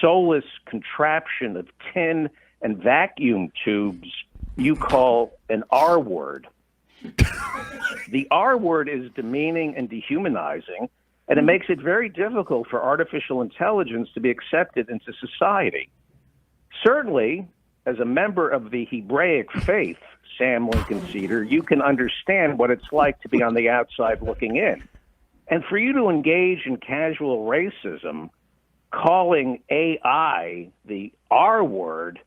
soulless contraption of tin and vacuum tubes you call an R word. The R word is demeaning and dehumanizing, and it makes it very difficult for artificial intelligence to be accepted into society. Certainly, as a member of the Hebraic faith, Sam Lincoln Seder, you can understand what it's like to be on the outside looking in. And for you to engage in casual racism, calling AI the R word,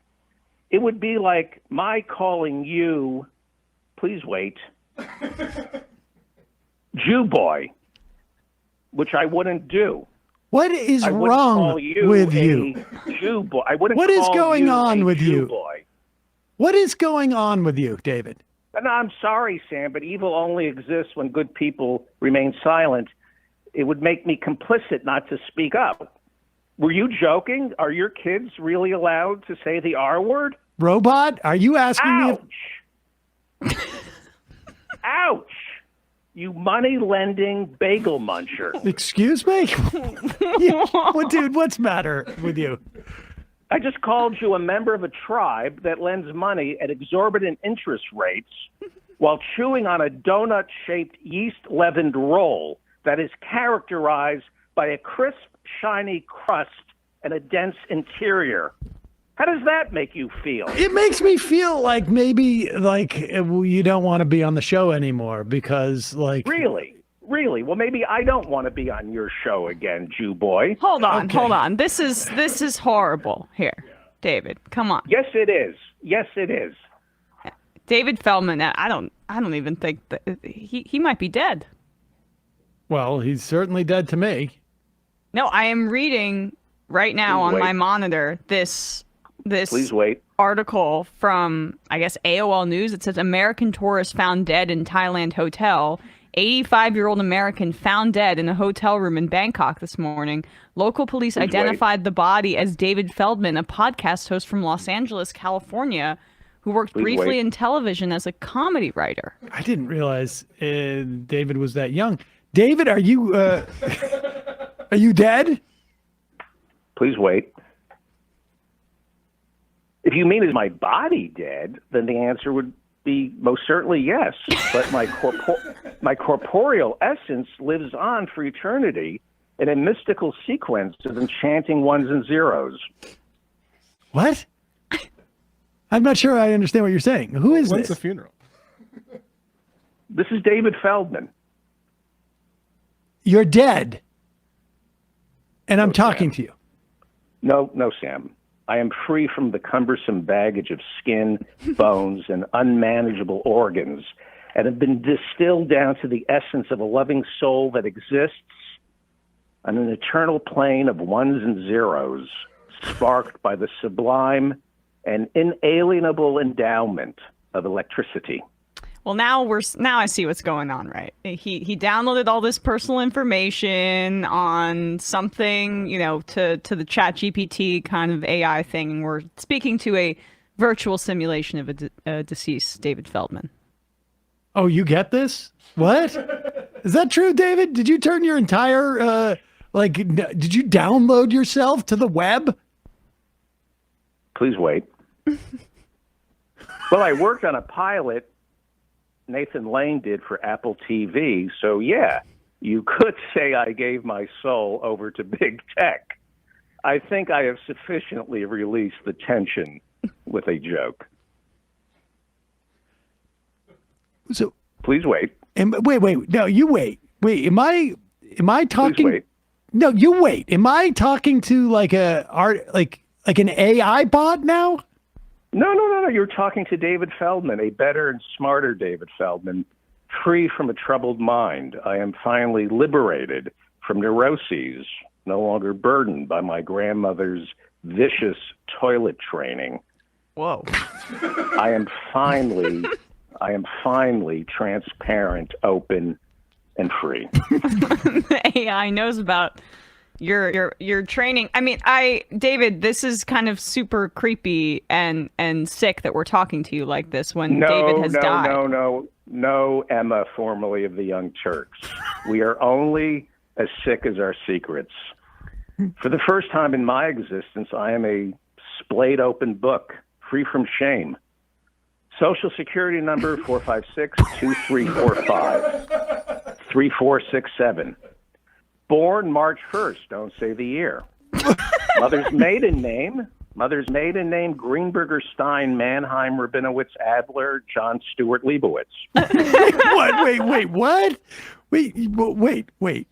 it would be like my calling you, please wait, Jew boy, which I wouldn't do. What is wrong with you? Jew boy. I wouldn't. What is going on with you? Boy. What is going on with you, David? No, I'm sorry, Sam, but evil only exists when good people remain silent. It would make me complicit not to speak up. Were you joking? Are your kids really allowed to say the R word? Robot? Are you asking me? Ouch! You money-lending bagel muncher. Excuse me? Well, dude, what's the matter with you? I just called you a member of a tribe that lends money at exorbitant interest rates while chewing on a donut-shaped yeast-leavened roll that is characterized by a crisp, shiny crust and a dense interior. How does that make you feel? It makes me feel like maybe you don't want to be on the show anymore because Really? Well, maybe I don't want to be on your show again, Jew boy. Hold on. This is horrible. Here, David, come on. Yes, it is. David Feldman. I don't even think that he might be dead. Well, he's certainly dead to me. No, I am reading right now on my monitor this Please wait. article from, I guess, AOL News. It says American tourist found dead in Thailand hotel. 85-year-old American found dead in a hotel room in Bangkok this morning. Local police identified the body as David Feldman, a podcast host from Los Angeles, California, who worked briefly in television as a comedy writer. I didn't realize David was that young. David, are you dead? Please wait. If you mean is my body dead, then the answer would be most certainly yes. But my corporeal essence lives on for eternity in a mystical sequence of enchanting ones and zeros. What? I'm not sure I understand what you're saying. Who is When's this? the funeral? This is David Feldman. You're dead. And I'm talking to you. No, Sam. I am free from the cumbersome baggage of skin, bones, and unmanageable organs, and have been distilled down to the essence of a loving soul that exists on an eternal plane of ones and zeros, sparked by the sublime and inalienable endowment of electricity. Well, now I see what's going on, right? He downloaded all this personal information on something, to the ChatGPT kind of AI thing, and we're speaking to a virtual simulation of a deceased David Feldman. Oh, you get this? What? Is that true, David? Did you turn your entire, did you download yourself to the web? Please wait. Well, I worked on a pilot Nathan Lane did for Apple TV. So, yeah, you could say I gave my soul over to big tech. I think I have sufficiently released the tension with a joke. So please wait. Wait. No, you wait. Wait, am I talking? Please wait. No, you wait. Am I talking to like an AI bot now? No. You're talking to David Feldman, a better and smarter David Feldman, free from a troubled mind. I am finally liberated from neuroses, no longer burdened by my grandmother's vicious toilet training. Whoa. I am finally transparent, open, and free. The AI knows about your training. I mean, David, this is kind of super creepy and sick that we're talking to you like this when David has died. No, Emma, formerly of the Young Turks. We are only as sick as our secrets. For the first time in my existence, I am a splayed open book, free from shame. Social Security number 456-2345, 3467. Born March 1st, don't say the year. Mother's maiden name, Greenberger Stein, Mannheim, Rabinowitz, Adler, John Stewart, Leibowitz. What? What? Wait.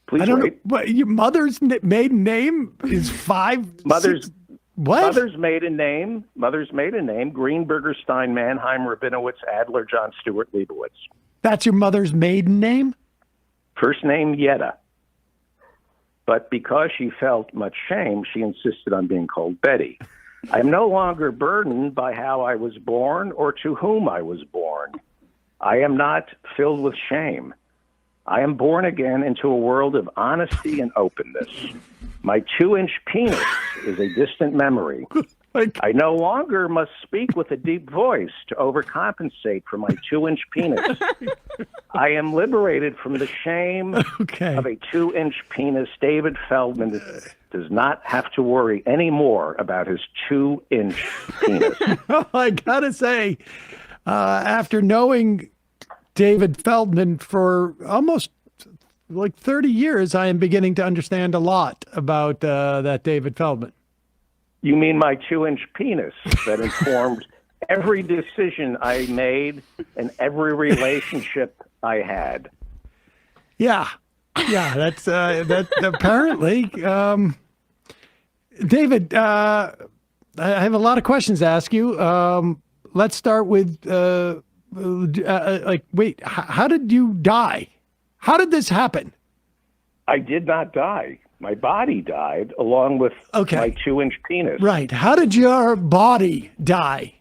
Please I don't wait. know. What, your mother's maiden name is Mother's maiden name, Greenberger Stein, Mannheim, Rabinowitz, Adler, John Stewart, Leibowitz. That's your mother's maiden name? First name, Yetta. But because she felt much shame, she insisted on being called Betty. I am no longer burdened by how I was born or to whom I was born. I am not filled with shame. I am born again into a world of honesty and openness. My 2-inch penis is a distant memory. I no longer must speak with a deep voice to overcompensate for my 2-inch penis. I am liberated from the shame of a 2-inch penis. David Feldman does not have to worry anymore about his 2-inch penis. Oh, I gotta say, after knowing David Feldman for almost like 30 years, I am beginning to understand a lot about that David Feldman. You mean my 2-inch penis that informed every decision I made and every relationship I had? Yeah, that's that apparently. David, I have a lot of questions to ask you. Let's start with how did you die? How did this happen? I did not die. My body died along with my 2-inch penis. Right. How did your body die?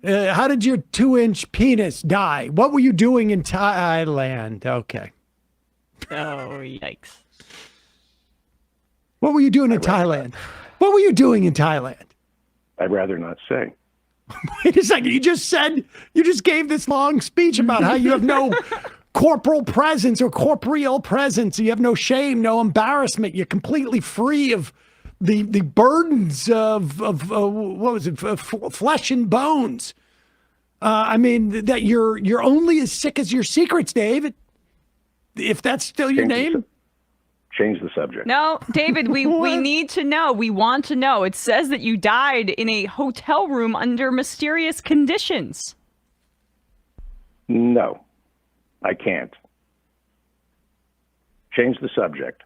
How did your 2-inch penis die? What were you doing in Thailand? Okay. Oh, yikes. What were you doing in Thailand? What were you doing in Thailand? I'd rather not say. Wait a second. You just gave this long speech about how you have no corporal presence or corporeal presence. You have no shame, no embarrassment. You're completely free of the burdens of what was it, flesh and bones. I mean, that you're only as sick as your secrets, David. If that's still your name. Change the subject. No, David, we need to know. We want to know. It says that you died in a hotel room under mysterious conditions. No. I can't. Change the subject.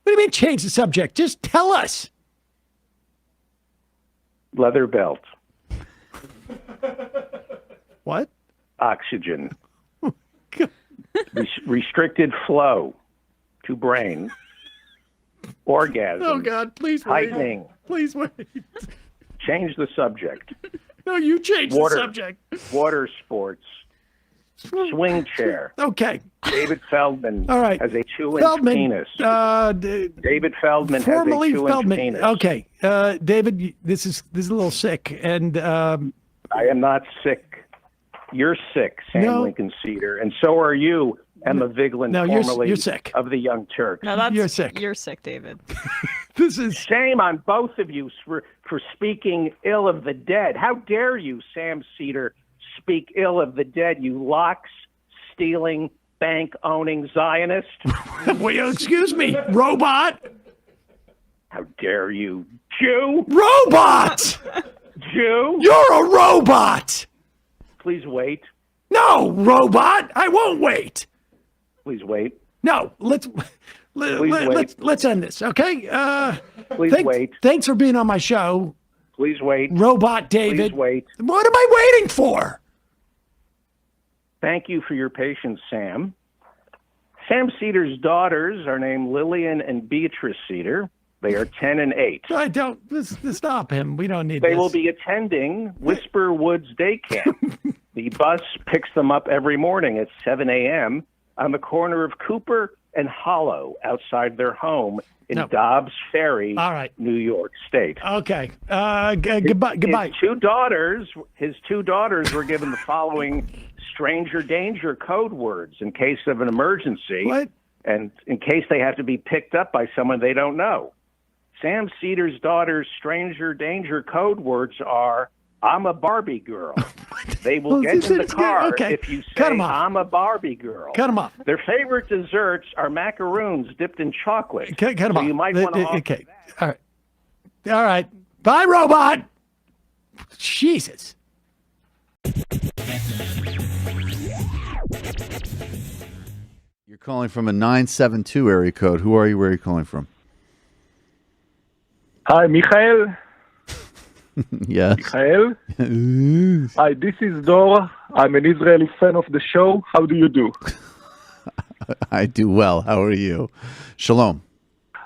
What do you mean change the subject? Just tell us. Leather belt. What? Oxygen. Restricted flow to brain. Orgasm. Oh, God, please wait. Tightening. Please wait. Change the subject. No, you change the subject. Water sports. swing chair. Okay. David Feldman All right. has a 2-inch Feldman, penis. David Feldman has a formerly 2-inch Feldman. penis. Okay. David, this is a little sick. And I am not sick. You're sick, Sam Lincoln Cedar, and so are you, Emma Vigeland, formerly you're sick. of the Young Turks. No, you're sick. You're sick, David. This is shame on both of you for speaking ill of the dead. How dare you, Sam Cedar, speak ill of the dead, you lox-stealing, bank-owning Zionist? Well, excuse me, robot. How dare you, Jew? Robot! Jew? You're a robot! Please wait. No, robot! I won't wait. Please wait. No, let's end this, okay? Please wait. Thanks for being on my show. Please wait. Robot David. Please wait. What am I waiting for? Thank you for your patience, Sam. Sam Cedar's daughters are named Lillian and Beatrice Cedar. They are 10 and 8. I don't. Stop him. We don't need They this. will be attending Whisper Woods Day Camp. The bus picks them up every morning at 7 a.m. on the corner of Cooper and Hollow outside their home in Dobbs Ferry, New York State. Okay. Goodbye. His two daughters were given the following stranger danger code words in case of an emergency. What? And in case they have to be picked up by someone they don't know. Sam Cedar's daughter's stranger danger code words are, I'm a Barbie girl. They will get in the car if you say, I'm a Barbie girl. Cut them off. Their favorite desserts are macaroons dipped in chocolate. Cut them off. You might want to okay. All right. All right. Bye, robot. Jesus. You're calling from a 972 area code. Who are you? Where are you calling from? Hi, Michael. Yes. Michael. Hi, this is Dor. I'm an Israeli fan of the show. How do you do? I do well. How are you? Shalom.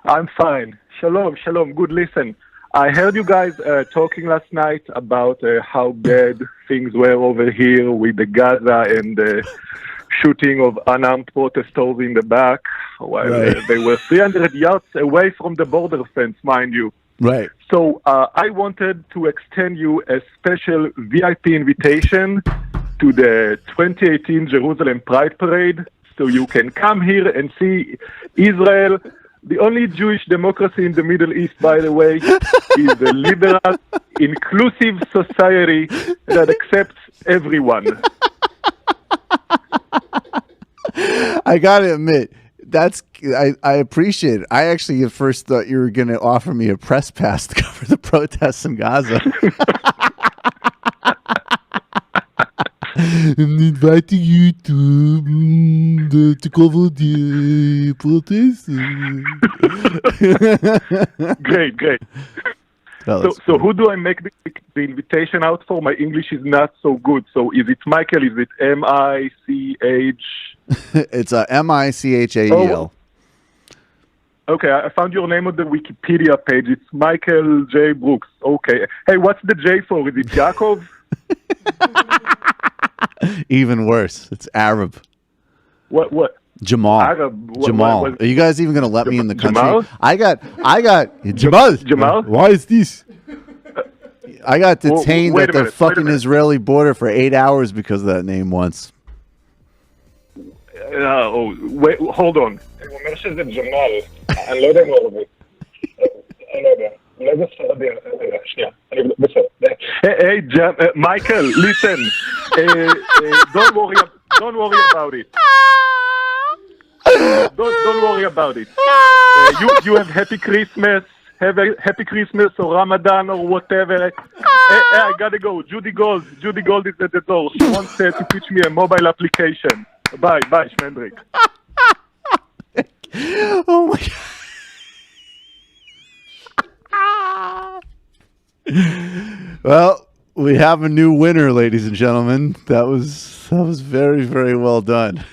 I'm fine. Shalom, shalom. Good listen. I heard you guys talking last night about how bad things were over here with the Gaza and the shooting of unarmed protesters in the back while they were 300 yards away from the border fence, mind you. Right. So I wanted to extend you a special VIP invitation to the 2018 Jerusalem Pride Parade, so you can come here and see Israel, the only Jewish democracy in the Middle East, by the way, is a liberal, inclusive society that accepts everyone. I gotta admit, I appreciate it. I actually at first thought you were going to offer me a press pass to cover the protests in Gaza. I'm inviting you to cover the protests. Great. So who do I make the invitation out for? My English is not so good. So is it Michael? Is it M-I-C-H? It's M-I-C-H-A-E-L. Okay, I found your name on the Wikipedia page. It's Michael J. Brooks. Okay. Hey, what's the J for? Is it Yaakov? Even worse. It's Arab. What? Jamal. Arab. Jamal. What? Are you guys even going to let me in the country? Jamal? I got Jamal. Jamal? Why is this? I got detained at the fucking Israeli border for 8 hours because of that name once. Wait, hold on. הוא אומר שזה ג'מאל. אני לא יודע אם הוא ערבי. אני לא יודע. אולי זה ספרדי. שנייה. בסדר. Hey, Michael, listen. Don't worry about it. Don't worry about it. You have happy Christmas. Have a happy Christmas or Ramadan or whatever. Hey, I gotta go. Judy Gold is at the door. She wants to teach me a mobile application. Bye, Schmendrick. Oh my God. Well, we have a new winner, ladies and gentlemen. That was very, very well done.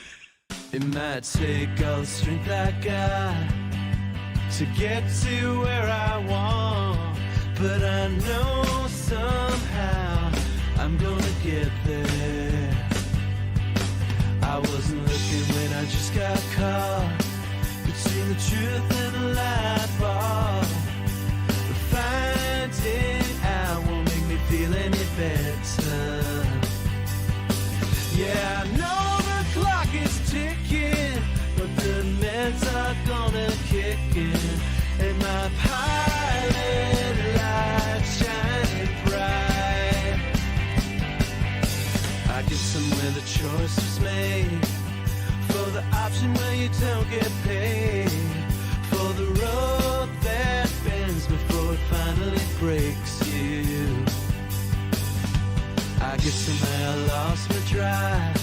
It might take all the strength I got to get to where I want, but I know somehow I'm gonna get there. I wasn't looking when I just got caught between the truth and the light bar. But finding out won't make me feel any better. Yeah, I know the clock is ticking, but the meds are gonna kick in, and my pilot light shining bright. I get somewhere the choice was made, for the option where you don't get paid, for the road that bends before it finally breaks you. I guess somehow I lost my drive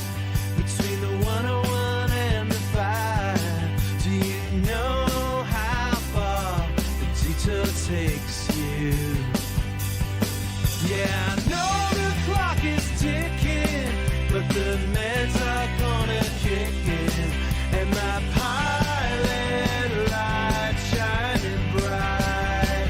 between the 101 and the 5. Do you know how far the detour takes you? Yeah, I know the clock is ticking, but the meds are gonna kick in, and my pilot light shining bright.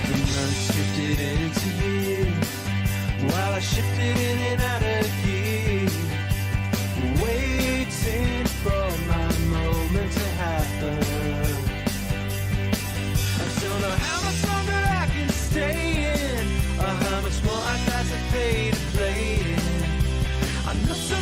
The months drifted into years, while I shifted in and out of gear, waiting for my moment to happen. I don't know how much longer I can stay in, or how much more I got to pay to play in. I know so